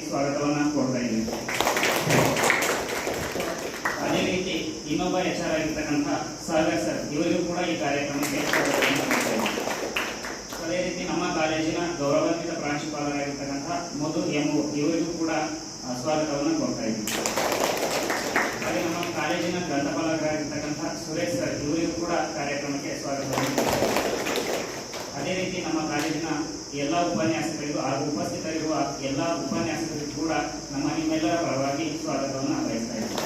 ಸ್ವಾಗತವನ್ನು ಕೊಡ್ತಾ ಇದ್ದೀವಿ. ಅದೇ ರೀತಿ ಇನ್ನೊಬ್ಬ HR ಆಗಿರ್ತಕ್ಕಂಥ ಸಾಗರ್ ಸರ್, ಇವರಿಗೂ ಕೂಡ ಈ ಕಾರ್ಯಕ್ರಮಕ್ಕೆ ಸ್ವಾಗತವನ್ನು ಕೊಡ್ತಾ ಇದ್ದೀವಿ. ಅದೇ ರೀತಿ ನಮ್ಮ ಕಾಲೇಜಿನ ಗೌರವಾನ್ವಿತ ಪ್ರಾಂಶುಪಾಲರಾಗಿರ್ತಕ್ಕಂಥ ಮಧು MO, ಇವರಿಗೂ ಕೂಡ ಸ್ವಾಗತವನ್ನು ಕೊಡ್ತಾ ಇದ್ದೀವಿ. ಹಾಗೆ ನಮ್ಮ ಕಾಲೇಜಿನ ಗ್ರಂಥಪಾಲಕರಾಗಿರ್ತಕ್ಕಂಥ ಸುರೇಶ್ ಸರ್, ಇವರಿಗೂ ಕೂಡ ಕಾರ್ಯಕ್ರಮಕ್ಕೆ ಸ್ವಾಗತವನ್ನು ಕೊಡ್ತಾ ಇದ್ದೀವಿ. ಅದೇ ರೀತಿ ನಮ್ಮ ಕಾಲೇಜಿನ ಎಲ್ಲ ಉಪನ್ಯಾಸಕರಿಗೂ ಹಾಗೂ ಉಪಸ್ಥಿತರಿರುವ ಎಲ್ಲ ಉಪನ್ಯಾಸಕರಿಗೂ ಕೂಡ ನಿಮ್ಮೆಲ್ಲರ ಪರವಾಗಿ ಸ್ವಾಗತವನ್ನು ಬಯಸ್ತಾ ಇದ್ದೀವಿ.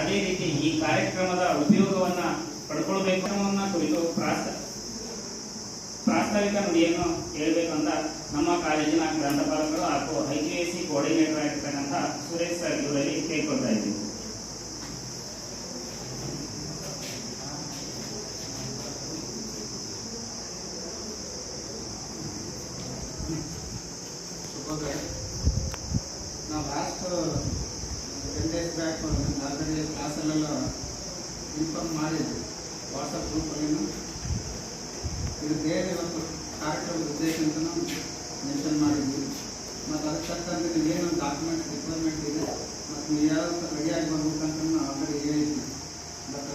ಅದೇ ರೀತಿ ಈ ಕಾರ್ಯಕ್ರಮದ ಉಪಯೋಗವನ್ನ ಪಡ್ಕೊಳ್ಬೇಕು ಕುರಿತು ಪ್ರಾಸ್ತಾವಿಕ ನುಡಿಯನ್ನು ಹೇಳಬೇಕಂತ ನಮ್ಮ ಕಾಲೇಜಿನ ಗ್ರಂಥಪಾಲಕರು ಹಾಗೂ IQAC ಕೋಆರ್ಡಿನೇಟರ್ ಆಗಿರ್ತಕ್ಕಂಥ ಸುರೇಶ್ ಸರ್ ಇವರಲ್ಲಿ ಕೇಳ್ಕೊಳ್ತಾ ಇದ್ದೀವಿ. ನಾವು ಲಾಸ್ಟ್ 10 days ಬ್ಯಾಕ್ ಆಲ್ರೆಡಿ ಕ್ಲಾಸಲ್ಲೆಲ್ಲ ಇನ್ಫಾರ್ಮ್ ಮಾಡಿದ್ವಿ ವಾಟ್ಸಪ್ ಗ್ರೂಪಲ್ಲಿ. ಇದು ಬೇರೆ ಇವತ್ತು ಕಾರ್ಯಕ್ರಮದ ಉದ್ದೇಶ ಅಂತ ನಾವು ಮೆನ್ಷನ್ ಮಾಡಿದ್ವಿ. ಮತ್ತು ಅದಕ್ಕೆ ತಕ್ಕಂತೆ ನೀವು ಏನೊಂದು ಡಾಕ್ಯುಮೆಂಟ್ ರಿಕ್ವೈರ್ಮೆಂಟ್ ಇದೆ ಮತ್ತು ನೀವು ಯಾವ್ದು ರೆಡಿಯಾಗಿ ಬರ್ಬೇಕಂತ ನಾವು ಆಲ್ರೆಡಿ ಹೇಳಿದ್ವಿ. ಬಟ್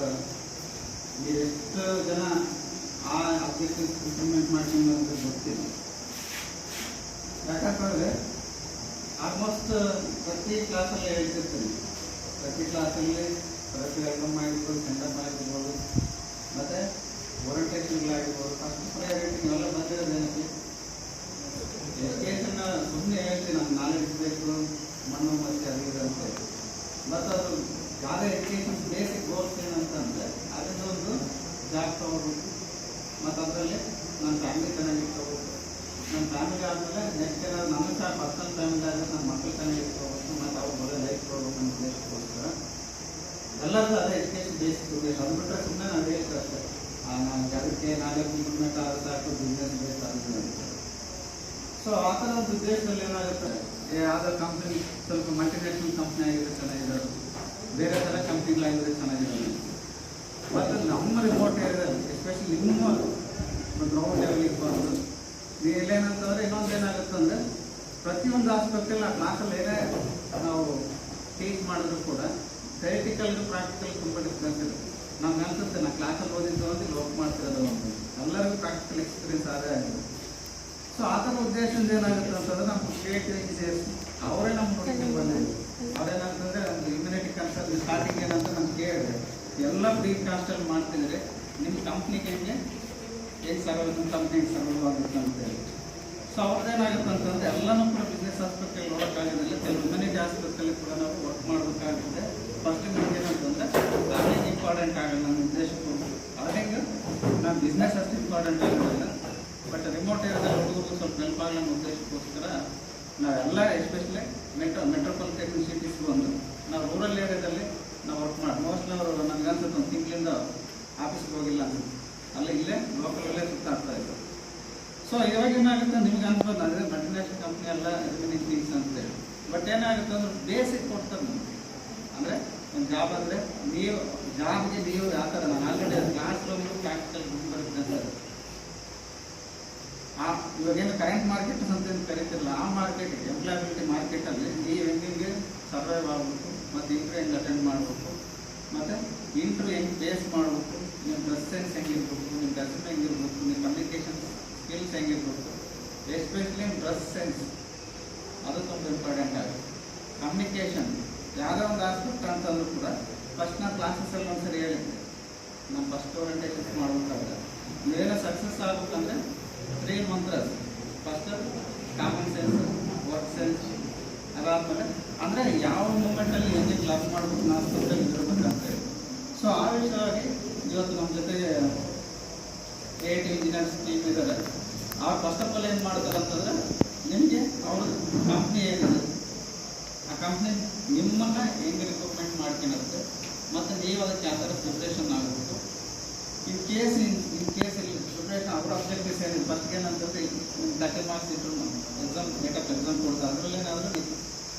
ನೀವು ಎಷ್ಟು ಜನ ಆ ಅಬ್ಜೆಕ್ಟಿವ್ ಇಂಪ್ಲಿಮೆಂಟ್ ಮಾಡ್ಕೊಂಡು ಅಂತ ಗೊತ್ತಿಲ್ಲ. ಯಾಕಂತಂದರೆ ಆಲ್ಮೋಸ್ಟ್ ಪ್ರತಿ ಕ್ಲಾಸಲ್ಲಿ ಹೇಳ್ತಿರ್ತೀನಿ, ಪ್ರತಿ ಕ್ಲಾಸಲ್ಲಿ ಪ್ರತಿ ವೆಲ್ಕಮ್ ಆಗಿರ್ಬೋದು, ಸೆಂಡಪ್ ಆಗಿರ್ಬೋದು, ಮತ್ತು ಓರಿಯಂಟೇಷನ್ಗಳಾಗಿರ್ಬೋದು, ಫಸ್ಟ್ ಪ್ರಯಾರಿಟಿ ಎಲ್ಲ ಬಂದಿರೋದೇನಕ್ಕೆ ಎಜುಕೇಷನ್ನ ಸುಮ್ಮನೆ ಹೇಳ್ತೀನಿ, ನಮ್ಮ ನಾಲೆಡ್ಜ್ ಬೇಕು, ಮಣ್ಣು ಮತ್ತು ಅದಿದೆ ಅಂತ. ಮತ್ತು ಅದು ಯಾವುದೇ ಎಜುಕೇಷನ್ ಬೇಸಿಕ್ ಗೋಲ್ಸ್ ಏನಂತಂದರೆ ಅದರಿಂದ ಒಂದು ಜಾಬ್ ತೊಗೋಬೇಕು, ಮತ್ತು ಅದರಲ್ಲಿ ನನ್ನ ಫ್ಯಾಮಿಲಿ ಚೆನ್ನಾಗಿರ್ಕೋಬೇಕು. ನಮ್ಮ ಫ್ಯಾಮಿಲಿ ಆದಮೇಲೆ ನೆಕ್ಸ್ಟ್ ಏನಾದ್ರು ನಮ್ಮ ಸಹ ಪರ್ಸನಲ್ ಫ್ಯಾಮಿಲಿ ಆದರೆ ನಮ್ಮ ಮಕ್ಕಳು ಚೆನ್ನಾಗಿರ್ಕೋಬೇಕು ಮತ್ತು ಅವ್ರು ಒಳ್ಳೆ ಲೈಫ್ ಕೊಡ್ಬೇಕು ಅಂತ ಉದ್ದೇಶಕ್ಕೋಸ್ಕರ ಎಲ್ಲರದ್ದು ಅದೇ ಎಜುಕೇಷನ್ ಬೇಸಿಕ್ ಉದ್ದೇಶ. ಅದು ಬಿಟ್ಟರೆ ಸುಮ್ಮನೆ ನಾವು ಹೇಳ್ತೀವಿ ಅಷ್ಟೇ, ನಾವು ಅದಕ್ಕೆ ನಾಲೆಡ್ಜ್ ಇಂಪ್ರೂವ್ಮೆಂಟ್ ಆದ್ರೆ ಸಾಕು, ಬಿಸ್ನೆಸ್ ಬೇಸ್ ಆಗುತ್ತೆ ಅಂತ. ಸೊ ಆ ಥರ ಒಂದು ಉದ್ದೇಶದಲ್ಲಿ ಏನಾಗುತ್ತೆ, ಯಾವುದೋ ಕಂಪ್ನಿ ಸ್ವಲ್ಪ ಮಲ್ಟಿನ್ಯಾಷನಲ್ ಕಂಪ್ನಿ ಆಗಿದ್ರೆ ಚೆನ್ನಾಗಿರೋದು, ಬೇರೆ ಥರ ಕಂಪ್ನಿಗಳಾಗಿದ್ರೆ ಚೆನ್ನಾಗಿರೋದು. ಮತ್ತು ನಮ್ಮ ರಿಮೋಟ್ ಏರಿಯಾದಲ್ಲಿ ಎಸ್ಪೆಷಲಿ ನಿಮ್ಮ ಗ್ರೌಂಡ್ ಲೆವೆಲಿಗೆ ಬಂದು ನೀವು ಎಲ್ಲೇನಂತಂದರೆ ಇನ್ನೊಂದು ಏನಾಗುತ್ತೆ ಅಂದರೆ ಪ್ರತಿಯೊಂದು ಆಸ್ಪೆಕ್ಟಲ್ಲಿ ಆ ಕ್ಲಾಸಲ್ಲಿ ಏನೇ ನಾವು ಟೀಚ್ ಮಾಡಿದ್ರು ಕೂಡ ಥಿಯರಿಟಿಕಲ್ಗೂ ಪ್ರಾಕ್ಟಿಕಲ್ ತುಂಬ ಡಿಫ್ರೆನ್ಸ್ ಇದೆ. ನಮ್ಗೆ ಅನ್ಸುತ್ತೆ ನಾವು ಕ್ಲಾಸಲ್ಲಿ ಓದಿದ್ದು ಇಲ್ಲಿ ವರ್ಕ್ ಮಾಡ್ತಿರೋದು ಅಂತ, ಎಲ್ಲರಿಗೂ ಪ್ರಾಕ್ಟಿಕಲ್ ಎಕ್ಸ್ಪೀರಿಯನ್ಸ್ ಆದೇ ಆಗಿದೆ. ಸೊ ಆ ಥರ ಉದ್ದೇಶದಿಂದ ಏನಾಗುತ್ತೆ ಅಂತಂದರೆ ನಮ್ಮ ಕ್ರಿಯೇಟಿವ್ ಇಂಜಿನಿಯರ್ಸ್ ಅವರೇ ನಮ್ಮ ನೋಡಿಕೊಂಡು ಬಂದಿದ್ರು. ಅವ್ರೇನಂತಂದರೆ ಒಂದು ಇಮ್ಯುನಿಟಿ ಕನ್ಸರ್ನ್ ಸ್ಟಾರ್ಟಿಂಗ್ ಏನಂತ ನಮ್ಗೆ ಕೇಳಿದ್ರೆ ಎಲ್ಲ ಫ್ರೀ ಕಾಸ್ಟಲ್ಲಿ ಮಾಡ್ತಿದ್ರೆ ನಿಮ್ಮ ಕಂಪ್ನಿಗೆ ಹೇಗೆ ಸರ್ವೈವ್, ನಿಮ್ಮ ಕಂಪ್ನಿಗೆ ಸರ್ವೈವ್ ಆಗುತ್ತೆ ಅಂತ ಹೇಳಿ. ಸೊ ಅವ್ರದ್ದೇನಾಗುತ್ತೆ ಅಂತಂದರೆ ಎಲ್ಲನೂ ಕೂಡ ಬಿಸ್ನೆಸ್ ಆಸ್ಪೆಕ್ಟಲ್ಲಿ ನೋಡೋಕ್ಕಾಗೋದಿಲ್ಲ, ಕೆಲವು ಇಮ್ಯುನಿಟಿ ಆಸ್ಪೆಕ್ಟಲ್ಲಿ ಕೂಡ ನಾವು ವರ್ಕ್ ಮಾಡಬೇಕಾಗುತ್ತೆ. ಫಸ್ಟ್ ನಮ್ಗೆ ಏನಂತಂದರೆ ಅರ್ನಿಂಗ್ ಇಂಪಾರ್ಟೆಂಟ್ ಆಗಲ್ಲ ನಮ್ಮ ಉದ್ದೇಶಕ್ಕೂ. ಅರ್ನಿಂಗ್ ನಮ್ಮ ಬಿಸ್ನೆಸ್ ಅಷ್ಟು ಇಂಪಾರ್ಟೆಂಟ್ ಆಗೋದಿಲ್ಲ, ಬಟ್ ರಿಮೋಟ್ ಏರಿಯಾದಲ್ಲಿ ಹುಡುಗರು ಸ್ವಲ್ಪ ಹೆಲ್ಪ್ ಆಗಲ್ಲ ನಮ್ಮ ಉದ್ದೇಶಕ್ಕೋಸ್ಕರ ನಾವೆಲ್ಲ ಎಸ್ಪೆಷಲಿ ಮೆಟ್ರೋಪಾಲಿಟನ್ ಸಿಟೀಸ್ಗೆ ಬಂದು ನಾವು ರೂರಲ್ ಏರಿಯಾದಲ್ಲಿ ನಾವು ವರ್ಕ್ ಮಾಡಿ ಮೋಸ್ಟ್ಲಿ ಅವರು ನನಗೆ ಅನ್ಸುತ್ತೆ ಒಂದು ತಿಂಗಳಿಂದ ಆಫೀಸ್ಗೆ ಹೋಗಿಲ್ಲ ಅನ್ಸುತ್ತೆ, ಅಲ್ಲೇ ಇಲ್ಲೇ ಲೋಕಲಲ್ಲೇ ಸುತ್ತಾಡ್ತಾ ಇದ್ರು. ಸೊ ಇವಾಗ ಏನಾಗುತ್ತೆ ನಿಮ್ಗೆ ಅನ್ಬೋದು ಅಂದರೆ ಮಲ್ಟಿನ್ಯಾಷನಲ್ ಕಂಪ್ನಿ ಎಲ್ಲ ರೆವಿನ್ಯೂ ಥಿಂಗ್ಸ್ ಅಂತೇಳಿ, ಬಟ್ ಏನಾಗುತ್ತೆ ಅಂದ್ರೆ ಬೇಸಿಕ್ ಕೊಡ್ತಾರೆ ನಮಗೆ. ಅಂದರೆ ಒಂದು ಜಾಬ್ ಅಂದರೆ ನೀವು ಜಾಬ್ಗೆ ನೀವು ಯಾವ ಥರ ನಾನು ಆಲ್ರೆಡಿ ಕ್ಲಾಸ್ ರೂಮ್ಗೆ ಪ್ರಾಕ್ಟಿಕಲ್ ಬರುತ್ತೆ ಸರ್. ಇವಾಗೇನು ಕರೆಂಟ್ ಮಾರ್ಕೆಟ್ ಅಂತ ಕರಿತಿರಲ್ಲ, ಆ ಮಾರ್ಕೆಟ್ ಎಂಪ್ಲಾಯಬಿಲಿಟಿ ಮಾರ್ಕೆಟಲ್ಲಿ ನೀವು ಹೆಂಗೆ ಸರ್ವೈವ್ ಆಗಬೇಕು, ಮತ್ತು ಇಂಟ್ರ್ಯೂ ಹೆಂಗೆ ಅಟೆಂಡ್ ಮಾಡಬೇಕು, ಮತ್ತು ಇಂಟ್ರ್ಯೂ ಹೆಂಗೆ ಫೇಸ್ ಮಾಡಬೇಕು, ನಿಮ್ಮ ಡ್ರೆಸ್ ಸೆನ್ಸ್ ಹೆಂಗಿರ್ಬೇಕು, ನಿಮ್ಮ ರೆಸ್ಯೂಮ್ ಹೆಂಗಿರ್ಬೇಕು, ನಿಮ್ಮ ಕಮ್ಯುನಿಕೇಷನ್ ಸ್ಕಿಲ್ಸ್ ಹೆಂಗಿರ್ಬೇಕು, ಎಸ್ಪೆಷಲಿ ಡ್ರೆಸ್ ಸೆನ್ಸ್ ಅದು ತುಂಬ ಇಂಪಾರ್ಟೆಂಟ್ ಆಗುತ್ತೆ. ಕಮ್ಯುನಿಕೇಷನ್ ಯಾವುದೋ ಒಂದು ಆಸ್ಪೆಕ್ಟ್ ಅಂತಂದ್ರೂ ಕೂಡ ಫಸ್ಟ್ ನಾನು ಕ್ಲಾಸಸ್ಸಲ್ಲಿ ಒಂದ್ಸರಿ ಹೇಳಿದ್ದೆ, ನಾನು ಫಸ್ಟ್ ಓರಿಯಂಟೇಷನ್ಸ್ ಮಾಡಬೇಕಾದ್ರೆ ನೀವೇನೋ ಸಕ್ಸಸ್ ಆಗ್ಬೇಕಂದ್ರೆ 3 mantras. First common sense, work sense, ಅದಾದಮೇಲೆ ಅಂದರೆ ಯಾವ ಮೂಮೆಂಟಲ್ಲಿ ಹೆಂಗೆ ಕ್ಲಾಸ್ ಮಾಡಬೇಕು ನಾವು ಸ್ಪೆಷಲ್ ಇರಬೇಕಂತ ಹೇಳಿ. ಸೊ ಆ ವಿಷಯವಾಗಿ ಇವತ್ತು ನಮ್ಮ ಜೊತೆಗೆ ಕ್ರಿಯೇಟಿವ್ ಇಂಜಿನಿಯರ್ಸ್ ಟೀಮ್ ಇದ್ದಾರೆ. ಅವ್ರು ಫಸ್ಟ್ ಆಫ್ ಆಲ್ ಏನು ಮಾಡ್ತಾರೆ ಅಂತಂದರೆ ನಿಮಗೆ ಅವ್ರ ಕಂಪ್ನಿ ಏನಿದೆ ಆ ಕಂಪ್ನಿ ನಿಮ್ಮನ್ನು ಹೆಂಗೆ ರಿಕ್ರೂಟ್ಮೆಂಟ್ ಮಾಡ್ಕೊಳುತ್ತೆ ಮತ್ತು ನೀವು ಅದಕ್ಕೆ ಯಾವ ಥರ ಪ್ರಿಪ್ರೇಷನ್ ಆಗಬೇಕು. ಇನ್ ಕೇಸ್ ಇಲ್ಲಿ ಪ್ರಿಪ್ರೇಷನ್ ಅವ್ರ ಅಬ್ಜೆಕ್ಟಿವ್ಸ್ ಏನಿದೆ ಫಸ್ಟ್ ಏನಂತಂದರೆ 30 ಮಾರ್ಕ್ಸ್ ಇಟ್ಟು ಎಕ್ಸಾಮ್ ಮೇಕಪ್ ಎಕ್ಸಾಮ್ ಕೊಡ್ತಾರೆ, ಅದರಲ್ಲೇನಾದರೂ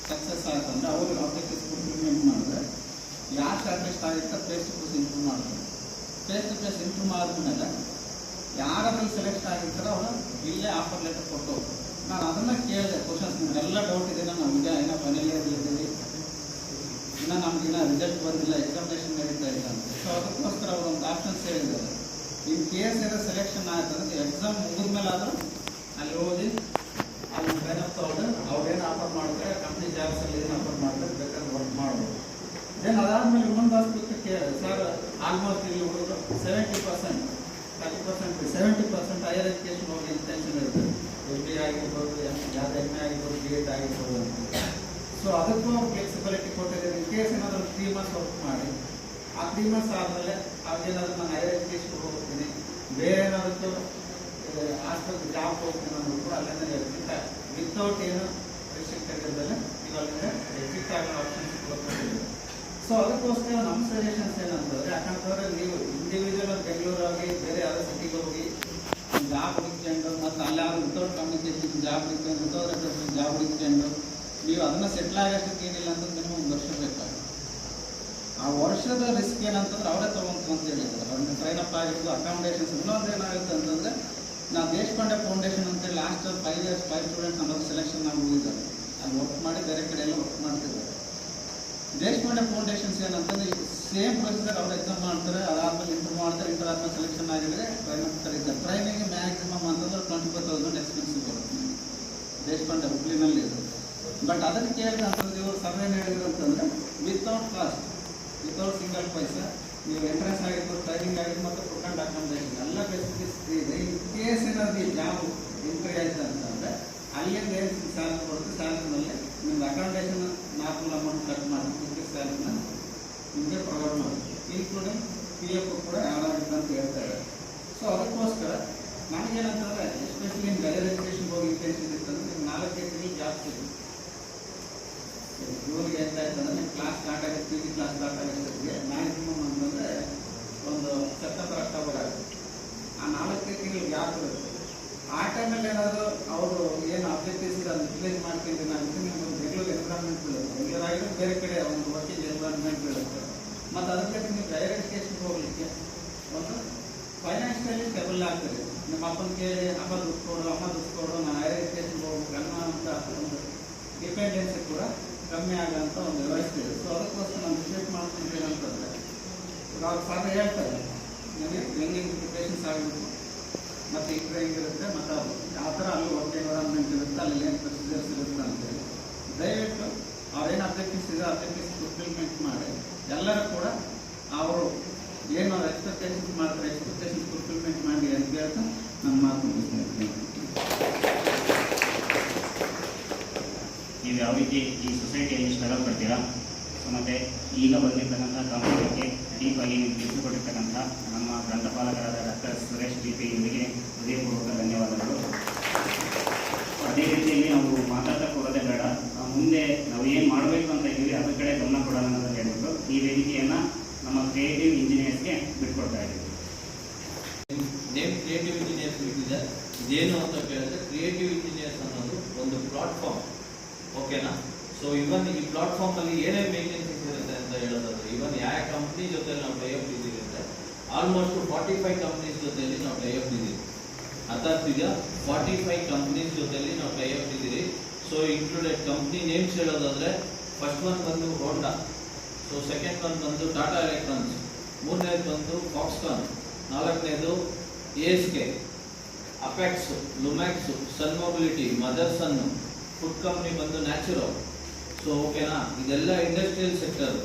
ಸಕ್ಸಸ್ ಆಗುತ್ತೆ ಅಂದರೆ ಅವರು ಆಬ್ಜೆಕ್ಟಿವ್ಸ್ ಇಂಪ್ಲಿಮೆಂಟ್ ಮಾಡಿದ್ರೆ ಯಾರು ಶಾರ್ಟೆಸ್ಟ್ ಆಗುತ್ತೆ ಫೇಸ್ ಟು ಫೇಸ್ ಇಂಪ್ರೂವ್ ಮಾಡ್ತಾರೆ. ಫೇಸ್ ಟು ಫೇಸ್ ಇಂಪ್ರೂವ್ ಆದಮೇಲೆ ಯಾರಾದ್ರೂ ಸೆಲೆಕ್ಟ್ ಆಗಿರ್ತಾರೋ ಅವರು ಇಲ್ಲೇ ಆಫರ್ ಲೆಟರ್ ಕೊಟ್ಟು ನಾನು ಅದನ್ನು ಕೇಳಿದೆ ಕ್ವಶನ್ಸ್ ನಿಮಗೆಲ್ಲ ಡೌಟ್ ಇದೆ ನಾವು ಈಗ ಏನೋ ಫೈನಲ್ ಇಯರ್ ಇದ್ದೀವಿ ಇನ್ನು ನಮಗಿನ್ನ ರಿಸಲ್ಟ್ ಬಂದಿಲ್ಲ ಎಕ್ಸಾಮಿನೇಷನ್ ನಡೀತಾ ಇಲ್ಲ ಅಂತ. ಸೊ ಅದಕ್ಕೋಸ್ಕರ ಅವರು ಒಂದು ಆಪ್ಷನ್ಸ್ ಹೇಳಿದ್ದಾರೆ. ಇನ್ ಕೇಸ್ ಏನೋ ಸೆಲೆಕ್ಷನ್ ಆಯ್ತು ಅಂದರೆ ಎಕ್ಸಾಮ್ ಮುಗಿದ್ಮೇಲೆ ಆದರೂ ಅಲ್ಲಿ ಓದಿ ಅಲ್ಲಿ ಫೈನಲ್ ತಗೊಂಡು ಅವ್ರೇನು ಆಫರ್ ಮಾಡ್ತಾರೆ ಕಂಪ್ನಿ ಜಾಬ್ಸಲ್ಲಿ ಏನು ಆಫರ್ ಮಾಡ್ತಾರೆ ಬೇಕಾದ್ರೆ ವರ್ಕ್ ಮಾಡ್ಬೋದು. ದೆನ್ ಅದಾದಮೇಲೆ ಇನ್ನೊಂದು ಆಸ್ಪತ್ರೆ ಕೇಳಿದೆ ಸರ್ ಆಲ್ಮೋಸ್ಟ್ ಇಲ್ಲಿ ಹುಡುಗರು 70% 30% ಹೈಯರ್ ಎಜುಕೇಷನ್ ಹೋಗಿ ಇಂಟೆನ್ಷನ್ ಇರುತ್ತೆ. MBA ಆಗಿರ್ಬೋದು, ಯಾವ್ದು MA ಆಗಿರ್ಬೋದು, B.Ed ಆಗಿರ್ಬೋದು ಅಂತ. ಸೊ ಅದಕ್ಕೂ ಫ್ಲೆಕ್ಸಿಬಿಲಿಟಿ ಕೊಟ್ಟಿದ್ದಾರೆ. ಇನ್ ಕೇಸ್ ಏನಾದರೂ 3 months ವರ್ಕ್ ಮಾಡಿ ಆ 3 months ಆದಮೇಲೆ ಅದೇನಾದರೂ ನಾನು ಹೈಯರ್ ಎಜುಕೇಷನ್ ಹೋಗ್ತೀನಿ, ಬೇರೆ ಏನಾದರೂ ಆಸ್ಪತ್ರೆ ಜಾಬ್ ಹೋಗ್ತೀನಿ ಅಂದ್ರೂ ಕೂಡ ಅಲ್ಲಿಂದ ಎಕ್ಸಿಟ್ ವಿತೌಟ್ ಏನು ರಿಸ್ಟ್ರಿಕ್ಟೆಡ್ ಇದ್ದಲ್ಲೇ ಈಗ ಅಲ್ಲಿಂದ ಎಕ್ಸಿಟ್ ಆಗೋ ಆಪ್ಷನ್ಸ್ ಕೊಟ್ಟಿದ್ದೀವಿ. ಸೊ ಅದಕ್ಕೋಸ್ಕರ ನಮ್ಮ ಸಜೆಷನ್ಸ್ ಏನಂತಂದರೆ, ಯಾಕಂತಂದರೆ ನೀವು ಇಂಡಿವಿಜುವಲ್ ಬೆಂಗಳೂರು ಆಗಿ ಬೇರೆ ಯಾವುದೋ ಸಿಟಿಗೆ ಹೋಗಿ ಜಾಬ್ ಹುಡುಕೊಂಡು ಮತ್ತು ಅಲ್ಲಾದ್ರೂ ವಿತೌಟ್ ಕಮ್ಯುನಿಕೇಷನ್ ಜಾಬ್ ಹುಡುಕೊಂಡು ವಿತೌಟ್ ರೆಪ್ರೆಸೆಂಟ್ ಜಾಬ್ ಹುಡುಕೊಂಡು ನೀವು ಅದನ್ನು ಸೆಟ್ಲ್ ಆಗೋಷ್ಟಕ್ಕೆ ಏನಿಲ್ಲ ಅಂತ ಮಿನಿಮಮ್ 1 ವರ್ಷ ಬೇಕಾಗುತ್ತೆ. ಆ ವರ್ಷದ ರಿಸ್ಕ್ ಏನಂತಂದ್ರೆ ಅವರೇ ತೊಗೊಂತು ಅಂತ ಹೇಳಿದ್ದಾರೆ. ಅವ್ರನ್ನ ಟ್ರೈನ್ ಅಪ್ ಆಗಿರೋದು ಅಕಾಮಿಡೇಷನ್ಸ್. ಇನ್ನೊಂದು ಏನಾಗುತ್ತೆ ಅಂತಂದರೆ ನಾವು ದೇಶಪಾಂಡೆ ಫೌಂಡೇಶನ್ ಅಂತೇಳಿ ಲಾಸ್ಟ್ 5 years 5 ಸ್ಟೂಡೆಂಟ್ಸ್ ಅನ್ನೋದು ಸೆಲೆಕ್ಷನ್ ಆಗಿ ಹೋಗಿದ್ದಾರೆ. ಅಲ್ಲಿ ವರ್ಕ್ ಮಾಡಿ ಬೇರೆ ಕಡೆ ಎಲ್ಲ ವರ್ಕ್ ಮಾಡ್ತಿದ್ದಾರೆ. ದೇಶಪಾಂಡೆ ಫೌಂಡೇಶನ್ಸ್ ಏನಂತಂದ್ರೆ ಸೇಮ್ ಪ್ರೊಸೀಜರ್ ಅವ್ರು ಎಕ್ಸಾಮ್ ಮಾಡ್ತಾರೆ, ಅದಾದ್ಮೇಲೆ ಇಂಟರ್ವ್ಯೂ ಮಾಡ್ತಾರೆ, ಇಂಟರ್ ಆದ್ಮೇಲೆ ಸೆಲೆಕ್ಷನ್ ಆಗಿದ್ರೆ ಟ್ರೈನ್ ಅಪ್ ಕರೀತಾರೆ. ಟ್ರೈನಿಂಗ್ ಮ್ಯಾಕ್ಸಿಮಮ್ ಅಂತಂದ್ರೆ 25,000 ಎಕ್ಸ್ಪೆನ್ಸಿವ್ ಬರುತ್ತೆ ದೇಶಪಾಂಡೆ ಹುಬ್ಳಿನಲ್ಲಿ ಇದೆ. ಬಟ್ ಅದನ್ನು ಕೇಳಿದ್ರೆ ಅಂತಂದ್ರೆ ಇವರು ಸರ್ವೆ ಹೇಳಿದ್ರು ಅಂತಂದರೆ ವಿತೌಟ್ ಕಾಸ್ಟ್, ವಿತೌಟ್ ಸಿಂಗಲ್ ಪೈಸಾ ನೀವು ಎಂಟ್ರೆನ್ಸ್ ಆಗಿರ್ಬೋದು, ಟ್ರೈನಿಂಗ್ ಆಗಿರ್ಬೋದು ಮತ್ತು ಪ್ರೊಕಂಡ್ ಅಕಾಮಿಡೇಷನ್ ಎಲ್ಲ ಫೆಸಿಲಿಟೀಸ್ ಫ್ರೀ ಇದೆ. ಇನ್ ಕೇಸ್ ಏನಾದ್ರು ಈ ಜಾಬ್ ಎಂಟ್ರಿ ಆಯ್ತು ಅಂತಂದರೆ ಅಲ್ಲಿಂದ ಏನು ಸ್ಯಾಲ್ರಿ ಕೊಡುತ್ತೆ, ಸ್ಯಾಲ್ರಿನಲ್ಲಿ ನಿಮ್ದು ಅಕಾಮಿಡೇಷನ್ ನಾರ್ಮಲ್ ಅಮೌಂಟ್ ಕಟ್ ಮಾಡಿ ನಿಮಗೆ ಸ್ಯಾಲ್ರಿನ ನಿಮಗೆ ಪ್ರೊವೈಡ್ ಮಾಡುತ್ತೆ, ಇನ್ಕ್ಲೂಡಿಂಗ್ PF ಕೂಡ ಯಾವ್ದಾಗಿತ್ತು ಅಂತ ಹೇಳ್ತಾರೆ. ಸೊ ಅದಕ್ಕೋಸ್ಕರ ನನಗೇನಂತಂದರೆ ಎಸ್ಪೆಷಲಿ ನಿಮ್ಗೆ ಹೈಯರ್ ಎಜುಕೇಷನ್ ಹೋಗಿ ಇಂಟೆನ್ಷನ್ ಇತ್ತಂದ್ರೆ ನಿಮ್ಗೆ 4 ತಿಂಗಳು ಜಾಬ್ ಸಿಗುತ್ತೆ. ಇವ್ರಿಗೆ ಎಂತ ಆಯ್ತಂದ್ರೆ ನಿಮ್ಮ ಕ್ಲಾಸ್ ಸ್ಟಾರ್ಟ್ ಆಗುತ್ತೆ, PG ಕ್ಲಾಸ್ ಸ್ಟಾರ್ಟ್ ಆಗೋಷ್ಟೊತ್ತಿಗೆ ಮ್ಯಾಕ್ಸಿಮಮ್ ಅಂತಂದರೆ ಒಂದು ಸೆಪ್ಟೆಂಬರ್ ಅಕ್ಟೋಬರ್ ಆಗುತ್ತೆ. ಆ 4 ತಿಂಗಳು ಗ್ಯಾಪ್ ಇರುತ್ತೆ. ಆ ಟೈಮಲ್ಲಿ ಏನಾದರೂ ಅವರು ಏನು ಅಬ್ಜೆಕ್ಟಿವ್ಸ್ ಇದೆ ಅದನ್ನು ರಿಲೈಸ್ ಮಾಡ್ಕೊಂಡು ನಾನು ನಿಮ್ಗೆ ಒಂದು ಬೆಂಗಳೂರು ಎನ್ವಿರಾನ್ಮೆಂಟ್ ಬೀಳುತ್ತೆ, ಬೆಂಗಳೂರು ಆಗಿರೋ ಬೇರೆ ಕಡೆ ಒಂದು ವರ್ಕಿಂಗ್ ಎನ್ವಿರಾನ್ಮೆಂಟ್ ಬೀಳುತ್ತೆ. ಮತ್ತು ಅದಕ್ಕೆ ನೀವು ಹೈಯರ್ ಎಜುಕೇಷನ್ ಹೋಗಲಿಕ್ಕೆ ಒಂದು ಫೈನಾನ್ಷಿಯಲಿ ಸ್ಟೆಬಲ್ ಆಗ್ತದೆ. ನಿಮ್ಮ ಅಪ್ಪನ ಕೇಳಿ ಅಮ್ಮ ದುಡ್ಡು ಕೊಡು ನಾನು ಹೈಯರ್ ಎಜುಕೇಷನ್ ಹೋಗ್ಬೇಕು ಅನ್ನೋ ಅಂತ ಒಂದು ಡಿಪೆಂಡೆನ್ಸಿ ಕೂಡ ಕಮ್ಮಿ ಆಗೋಂಥ ಒಂದು ವ್ಯವಸ್ಥೆ ಇದೆ. ಸೊ ಅದಕ್ಕೋಸ್ಕರ ನಾನು ರಿಸೆಟ್ ಮಾಡ್ತೀನಿ ಅಂತಂದರೆ ಅವ್ರು ಸಾಲ ಹೇಳ್ತಾರೆ ನನಗೆ ಹೆಂಗೆ ಪ್ರಿಪ್ರೇಷನ್ಸ್ ಆಗಬೇಕು ಮತ್ತು ಈ ಟ್ರೈನಿಂಗ್ ಇರುತ್ತೆ ಮತ್ತು ಯಾವ ಥರ ಅಲ್ಲಿ ವರ್ಕ್ ಎನ್ವಿರಾನ್ಮೆಂಟ್ ಇರುತ್ತೆ, ಅಲ್ಲಿ ಏನು ಪ್ರೊಸೀಜರ್ಸ್ ಇರುತ್ತೆ ಅಂತೇಳಿ ದಯವಿಟ್ಟು ಅವ್ರೇನು ಅಬ್ಜೆಕ್ಟಿವ್ಸ್ ಇದೆ ಅಬ್ಜೆಕ್ಟಿವ್ಸ್ ಫುಲ್ಫಿಲ್ಮೆಂಟ್ ಮಾಡಿ ಎಲ್ಲರೂ ಕೂಡ ಅವರು ಏನು ಅವ್ರು ಎಕ್ಸ್ಪೆಕ್ಟೇಷನ್ಸ್ ಮಾಡ್ತಾರೆ ಎಕ್ಸ್ಪೆಕ್ಟೇಷನ್ಸ್ ಫುಲ್ಫಿಲ್ಮೆಂಟ್ ಮಾಡಿ ಅಂತ ಹೇಳ್ತಾ ನನ್ನ ಮಾತು ಮುಗಿಸ್ತೀನಿ. ನೀವು ಯಾವ ರೀತಿ ಈ ಸೊಸೈಟಿಯಲ್ಲಿ ಸ್ಟ್ರಗಲ್ ಪಡ್ತೀರಾ, ಮತ್ತು ಈಗ ಬಂದಿರ್ತಕ್ಕಂಥ ಕಂಪನಿಗೆ ಡೀಪಾಗಿ ನೀವು ತಿಳಿಸಿಕೊಟ್ಟಿರ್ತಕ್ಕಂಥ ನಮ್ಮ ಗ್ರಂಥಪಾಲಕರಾದ ಡಾಕ್ಟರ್ ಸುರೇಶ್ DP ಇವರಿಗೆ ಹೃದಯಪೂರ್ವಕ ಧನ್ಯವಾದಗಳು. ಅದೇ ರೀತಿಯಲ್ಲಿ ನಾವು ಮಾತಾಡ್ತಾ ಹೋಗೋದೇ ಬೇಡ, ಮುಂದೆ ನಾವು ಏನು ಮಾಡಬೇಕು ಅಂತ ಇದ್ದೀವಿ ಅದ್ರ ಕಡೆ ಗಮನ ಕೊಡೋಣ ಅಂತ ಹೇಳ್ಬಿಟ್ಟು ಈ ವೇದಿಕೆಯನ್ನು ನಮ್ಮ ಕ್ರಿಯೇಟಿವ್ ಇಂಜಿನಿಯರ್ಸ್ಗೆ ಬಿಟ್ಕೊಡ್ತಾ ಇದ್ದೀವಿ. ನೇಮ್ ಕ್ರಿಯೇಟಿವ್ ಇಂಜಿನಿಯರ್ಸ್ ಬಿಟ್ಟಿದೆ. ಇದೇನು ಅಂತ ಕೇಳಿದ್ರೆ ಕ್ರಿಯೇಟಿವ್ ಇಂಜಿನಿಯರ್ಸ್ ಅನ್ನೋದು ಒಂದು ಪ್ಲಾಟ್ಫಾರ್ಮ್, ಓಕೆನಾ. ಸೊ ಇವನ್ ಈ ಪ್ಲಾಟ್ಫಾರ್ಮ್ ಅಲ್ಲಿ ಏನೇನು ವೇಕೆನ್ಸೀಸ್ ಇರುತ್ತೆ ಅಂತ ಹೇಳೋದಾದ್ರೆ, ಇವನ್ ಯಾವ ಕಂಪ್ನಿ ಜೊತೆ ನಾವು ಟೈಅಪ್ ಇದ್ದೀವಿ ಅಂದರೆ ಆಲ್ಮೋಸ್ಟ್ 45 ಕಂಪ್ನೀಸ್ ಜೊತೆಯಲ್ಲಿ ನಾವು ಟೈಅಪ್ ಇದ್ದೀವಿ. ಅರ್ಥ ಆಗ್ತಿದೆಯಾ? 45 ಕಂಪ್ನೀಸ್ ಜೊತೆಯಲ್ಲಿ ನಾವು ಟೈಅಪ್ ಇದ್ದೀವಿ. ಸೊ ಇನ್ಕ್ಲೂಡೆಡ್ ಕಂಪ್ನಿ ನೇಮ್ಸ್ ಹೇಳೋದಾದ್ರೆ ಫಸ್ಟ್ ಒನ್ ಬಂದು ಹೋಂಡಾ, ಸೊ ಸೆಕೆಂಡ್ ಒನ್ ಬಂದು ಟಾಟಾ ಎಲೆಕ್ಟ್ರಾನ್ಸ್, ಮೂರನೇದು ಬಂದು ಫಾಕ್ಸ್ಕಾನ್, ನಾಲ್ಕನೇದು ASK, ಅಪೆಕ್ಸ್, ಲುಮ್ಯಾಕ್ಸ್, ಸನ್ ಮೊಬಿಲಿಟಿ, ಮದರ್ಸನ್, ಫುಡ್ ಕಂಪ್ನಿ ಬಂದು ನ್ಯಾಚುರಲ್. ಸೊ ಓಕೆನಾ, ಇದೆಲ್ಲ ಇಂಡಸ್ಟ್ರಿಯಲ್ ಸೆಕ್ಟರ್.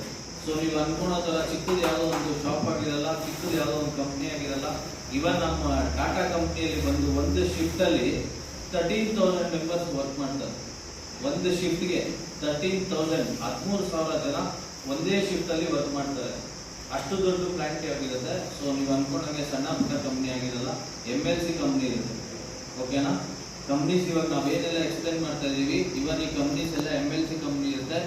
ಸೊ ನೀವು ಅನ್ಕೊಳೋ ಥರ ಚಿಕ್ಕದು ಯಾವುದೋ ಒಂದು ಶಾಪ್ ಆಗಿರಲ್ಲ, ಚಿಕ್ಕದು ಯಾವುದೋ ಒಂದು ಕಂಪ್ನಿ ಆಗಿರಲ್ಲ. ಇವನ್ ನಮ್ಮ ಟಾಟಾ ಕಂಪ್ನಿಯಲ್ಲಿ ಬಂದು ಒಂದು ಶಿಫ್ಟಲ್ಲಿ 13,000 ಮೆಂಬರ್ಸ್ ವರ್ಕ್ ಮಾಡ್ತಾರೆ. ಒಂದು ಶಿಫ್ಟ್ಗೆ 13,000 13,000 ಜನ ಒಂದೇ ಶಿಫ್ಟಲ್ಲಿ ವರ್ಕ್ ಮಾಡ್ತಾರೆ. ಅಷ್ಟು ದೊಡ್ಡ ಪ್ಲಾಂಟ್ ಆಗಿರುತ್ತೆ. ಸೊ ನೀವು ಅನ್ಕೊಂಡಂಗೆ ಸಣ್ಣ ಪುಟ್ಟ ಕಂಪ್ನಿ ಆಗಿರಲ್ಲ, MLC ಕಂಪ್ನಿ ಇರುತ್ತೆ, ಓಕೆನಾ. ಕಂಪ್ನೀಸ್ ಇವಾಗ ನಾವೇನೆಲ್ಲ ಎಕ್ಸ್ಪ್ಲೈನ್ ಮಾಡ್ತಾ ಇದ್ದೀವಿ, ಇವನ್ ಈ ಕಂಪ್ನೀಸ್ ಎಲ್ಲ MLC ಕಂಪ್ನಿ ಇರುತ್ತೆ.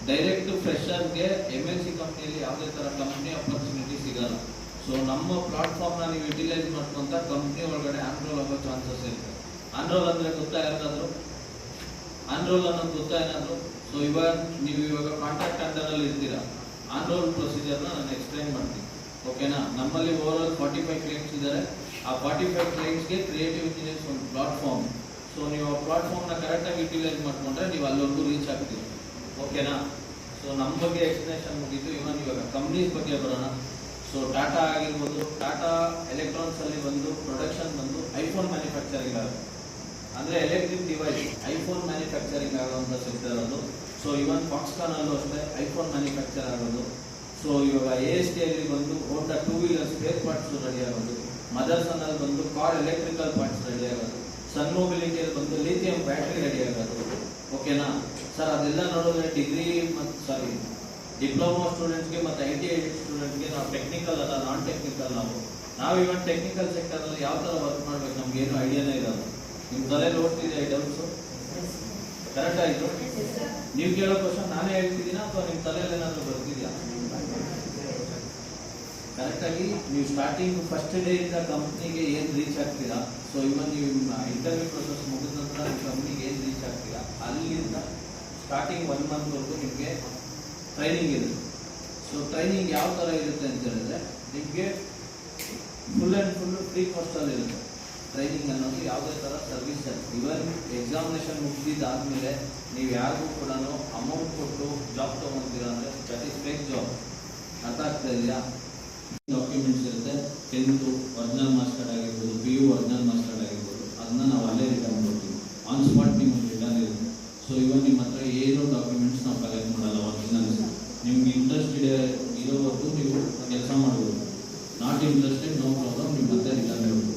ಡೈರೆಕ್ಟ್ ಫ್ರೆಶರ್ಗೆ MLC ಕಂಪ್ನಿಯಲ್ಲಿ ಯಾವುದೇ ಥರ ಕಂಪ್ನಿ ಆಪರ್ಚುನಿಟಿ ಸಿಗಲ್ಲ. ಸೊ ನಮ್ಮ ಪ್ಲಾಟ್ಫಾರ್ಮ್ನ ನೀವು ಯುಟಿಲೈಸ್ ಮಾಡ್ಕೊಂತ ಕಂಪ್ನಿ ಒಳಗಡೆ ಆನ್ರೋಲ್ ಆಗೋ ಚಾನ್ಸಸ್ ಇರುತ್ತೆ. ಆನ್ರೋಲ್ ಅಂದರೆ ಗೊತ್ತಾ ಯಾರಾದರೂ? ಆನ್ರೋಲ್ ಅನ್ನೋದು ಗೊತ್ತಾ ಏನಾದರೂ? ಸೊ ಇವಾಗ ನೀವು ಇವಾಗ ಕಾಂಟ್ರಾಕ್ಟ್ ಅಂಡರಲ್ಲಿ ಇರ್ತೀರಾ, ಆನ್ರೋಲ್ ಪ್ರೊಸೀಜರ್ನ ನಾನು ಎಕ್ಸ್ಪ್ಲೈನ್ ಮಾಡ್ತೀನಿ, ಓಕೆನಾ. ನಮ್ಮಲ್ಲಿ ಓವರ್ ಆಲ್ 45 ಕ್ಲೈಂಟ್ಸ್ ಇದ್ದಾರೆ. ಆ 45 ಕ್ಲೈಂಟ್ಸ್ಗೆ ಕ್ರಿಯೇಟಿವ್ ಇಂಜಿನಿಯರ್ಸ್ ಒಂದು ಪ್ಲಾಟ್ಫಾರ್ಮ್. ಸೊ ನೀವು ಆ ಪ್ಲಾಟ್ಫಾರ್ಮ್ನ ಕರೆಕ್ಟಾಗಿ ಯುಟಿಲೈಸ್ ಮಾಡಿಕೊಂಡ್ರೆ ನೀವು ಅಲ್ಲಿವರೆಗೂ ರೀಚ್ ಆಗ್ತೀವಿ. ಓಕೆನಾ? ಸೊ ನಮ್ಮ ಬಗ್ಗೆ ಎಕ್ಸ್ಪ್ಲನೇಷನ್ ಮುಗಿತು. ಇವನ್ ಇವಾಗ ಕಂಪ್ನೀಸ್ ಬಗ್ಗೆ ಬರೋಣ. ಸೊ ಟಾಟಾ ಆಗಿರ್ಬೋದು, ಟಾಟಾ ಎಲೆಕ್ಟ್ರಾನಿಕ್ಸಲ್ಲಿ ಬಂದು ಪ್ರೊಡಕ್ಷನ್ ಬಂದು ಐಫೋನ್ ಮ್ಯಾನುಫ್ಯಾಕ್ಚರಿಂಗ್ ಆಗುತ್ತೆ. ಅಂದರೆ ಎಲೆಕ್ಟ್ರಿಕ್ ಡಿವೈಸ್ ಐಫೋನ್ ಮ್ಯಾನುಫ್ಯಾಕ್ಚರಿಂಗ್ ಆಗುವಂಥ ಸೆಕ್ಟರ್ ಅದು. ಸೊ ಇವನ್ ಫಾಕ್ಸ್ಕಾನಲ್ಲೂ ಅಷ್ಟೇ ಐಫೋನ್ ಮ್ಯಾನುಫ್ಯಾಕ್ಚರ್ ಆಗೋದು. ಸೊ ಇವಾಗ AST ಅಲ್ಲಿ ಬಂದು ಹೋಂಡಾ 2 ವೀಲರ್ ಸ್ಪೇರ್ ಪಾರ್ಟ್ಸ್ ರೆಡಿ ಆಗೋದು. ಮದರ್ಸನ್ನಲ್ಲಿ ಬಂದು ಕಾರ್ ಎಲೆಕ್ಟ್ರಿಕಲ್ ಪಾರ್ಟ್ಸ್ ರೆಡಿ ಆಗೋದು. ಸನ್ ಮೊಬಿಲಿಟಿಯಲ್ಲಿ ಬಂದು ಲಿಥಿಯಂ ಬ್ಯಾಟ್ರಿ ರೆಡಿ ಆಗೋದು. ಓಕೆನಾ ಸರ್? ಅದೆಲ್ಲ ನೋಡಿದ್ರೆ ಡಿಗ್ರಿ ಮತ್ತು ಡಿಪ್ಲೊಮಾ ಸ್ಟೂಡೆಂಟ್ಸ್ಗೆ ಮತ್ತು ITI ಸ್ಟೂಡೆಂಟ್ಸ್ಗೆ ನಾವು ಟೆಕ್ನಿಕಲ್ ಅಲ್ಲ, ನಾನ್ ಟೆಕ್ನಿಕಲ್. ನಾವು ಇವನ್ ಟೆಕ್ನಿಕಲ್ ಸೆಕ್ಟರಲ್ಲಿ ಯಾವ ಥರ ವರ್ಕ್ ಮಾಡ್ಬೇಕು ನಮ್ಗೇನು ಐಡಿಯಾನೇ ಇರೋದು. ನಿಮ್ಮ ತಲೆಯಲ್ಲಿ ಓಡ್ತಿದೆ ಐಟಮ್ಸು ಕರೆಕ್ಟ್ ಆಯಿತು? ನೀವು ಕೇಳೋ ಕ್ವಶನ್ ನಾನೇ ಹೇಳ್ತಿದ್ದೀನಾ ಅಥವಾ ನಿಮ್ಮ ತಲೆಯಲ್ಲಿ ಏನಾದರೂ ಬರ್ತಿದ್ಯಾ? ಕರೆಕ್ಟಾಗಿ ನೀವು ಸ್ಟಾರ್ಟಿಂಗ್ ಫಸ್ಟ್ ಡೇ ಇಂದ ಕಂಪ್ನಿಗೆ ಏನು ರೀಚ್ ಆಗ್ತೀರಾ, ಸೊ ಇವನ್ ನೀವು ಇಂಟರ್ವ್ಯೂ ಪ್ರೊಸೆಸ್ ಮುಗಿದ ನಂತರ ನಿಮ್ಮ ಕಂಪ್ನಿಗೆ ಏನು ರೀಚ್ ಆಗ್ತೀರಾ, ಅಲ್ಲಿಂದ ಸ್ಟಾರ್ಟಿಂಗ್ 1 ಮಂತ್ವರೆಗೂ ನಿಮಗೆ ಟ್ರೈನಿಂಗ್ ಇರುತ್ತೆ. ಸೊ ಟ್ರೈನಿಂಗ್ ಯಾವ ಥರ ಇರುತ್ತೆ ಅಂತ ಹೇಳಿದ್ರೆ ನಿಮಗೆ ಫುಲ್ ಆ್ಯಂಡ್ ಫುಲ್ ಫ್ರೀ ಕಾಸ್ಟಲ್ಲಿ ಇರುತ್ತೆ ಟ್ರೈನಿಂಗ್ ಅನ್ನೋದು. ಯಾವುದೇ ಥರ ಸರ್ವಿಸ್ ಇವನ್ ಎಕ್ಸಾಮಿನೇಷನ್ ಮುಗಿದಿದ್ದಾದಮೇಲೆ ನೀವು ಯಾರಿಗೂ ಕೂಡ ಅಮೌಂಟ್ ಕೊಟ್ಟು ಜಾಬ್ ತೊಗೊತೀರಾ ಅಂದರೆ ದಟ್ ಈಸ್ ಫೇಕ್ ಜಾಬ್. ಅರ್ಥ ಆಗ್ತಾ ಇದೆಯಾ? ಡಾಕ್ಯುಮೆಂಟ್ಸ್ ಇರುತ್ತೆ, 10th ಒರಿಜಿನಲ್ ಮಾಸ್ಟರ್ಡ್ ಆಗಿರ್ಬೋದು, PU ಒರಿಜಿನಲ್ ಮಾಸ್ಟರ್ಡ್ ಆಗಿರ್ಬೋದು, ಅದನ್ನ ನಾವು ಅಲ್ಲೇ ರಿಟರ್ನ್ ಕೊಡ್ತೀವಿ. ಆನ್ ಸ್ಪಾಟ್ ನಿಮಗೆ ರಿಟರ್ನ್ ಇರುತ್ತೆ. ಸೊ ಇವನ್ ನಿಮ್ಮ ಹತ್ರ ಏನೋ ಡಾಕ್ಯುಮೆಂಟ್ಸ್ ನಾವು ಕಲೆಕ್ಟ್ ಮಾಡಲ್ಲ. ಒರಿಜಿನಲ್ಸ್ ನಿಮ್ಗೆ ಇಂಟ್ರೆಸ್ಟ್ ಇರೋವರೆಗೂ ನೀವು ಕೆಲಸ ಮಾಡ್ಬೋದು. ನಾಟ್ ಇಂಟ್ರೆಸ್ಟೆಡ್ ನೋ ಪ್ರಾಬ್ಲಮ್, ನಿಮ್ಮ ಮತ್ತೆ ರಿಟರ್ನ್ ಇರ್ಬೋದು.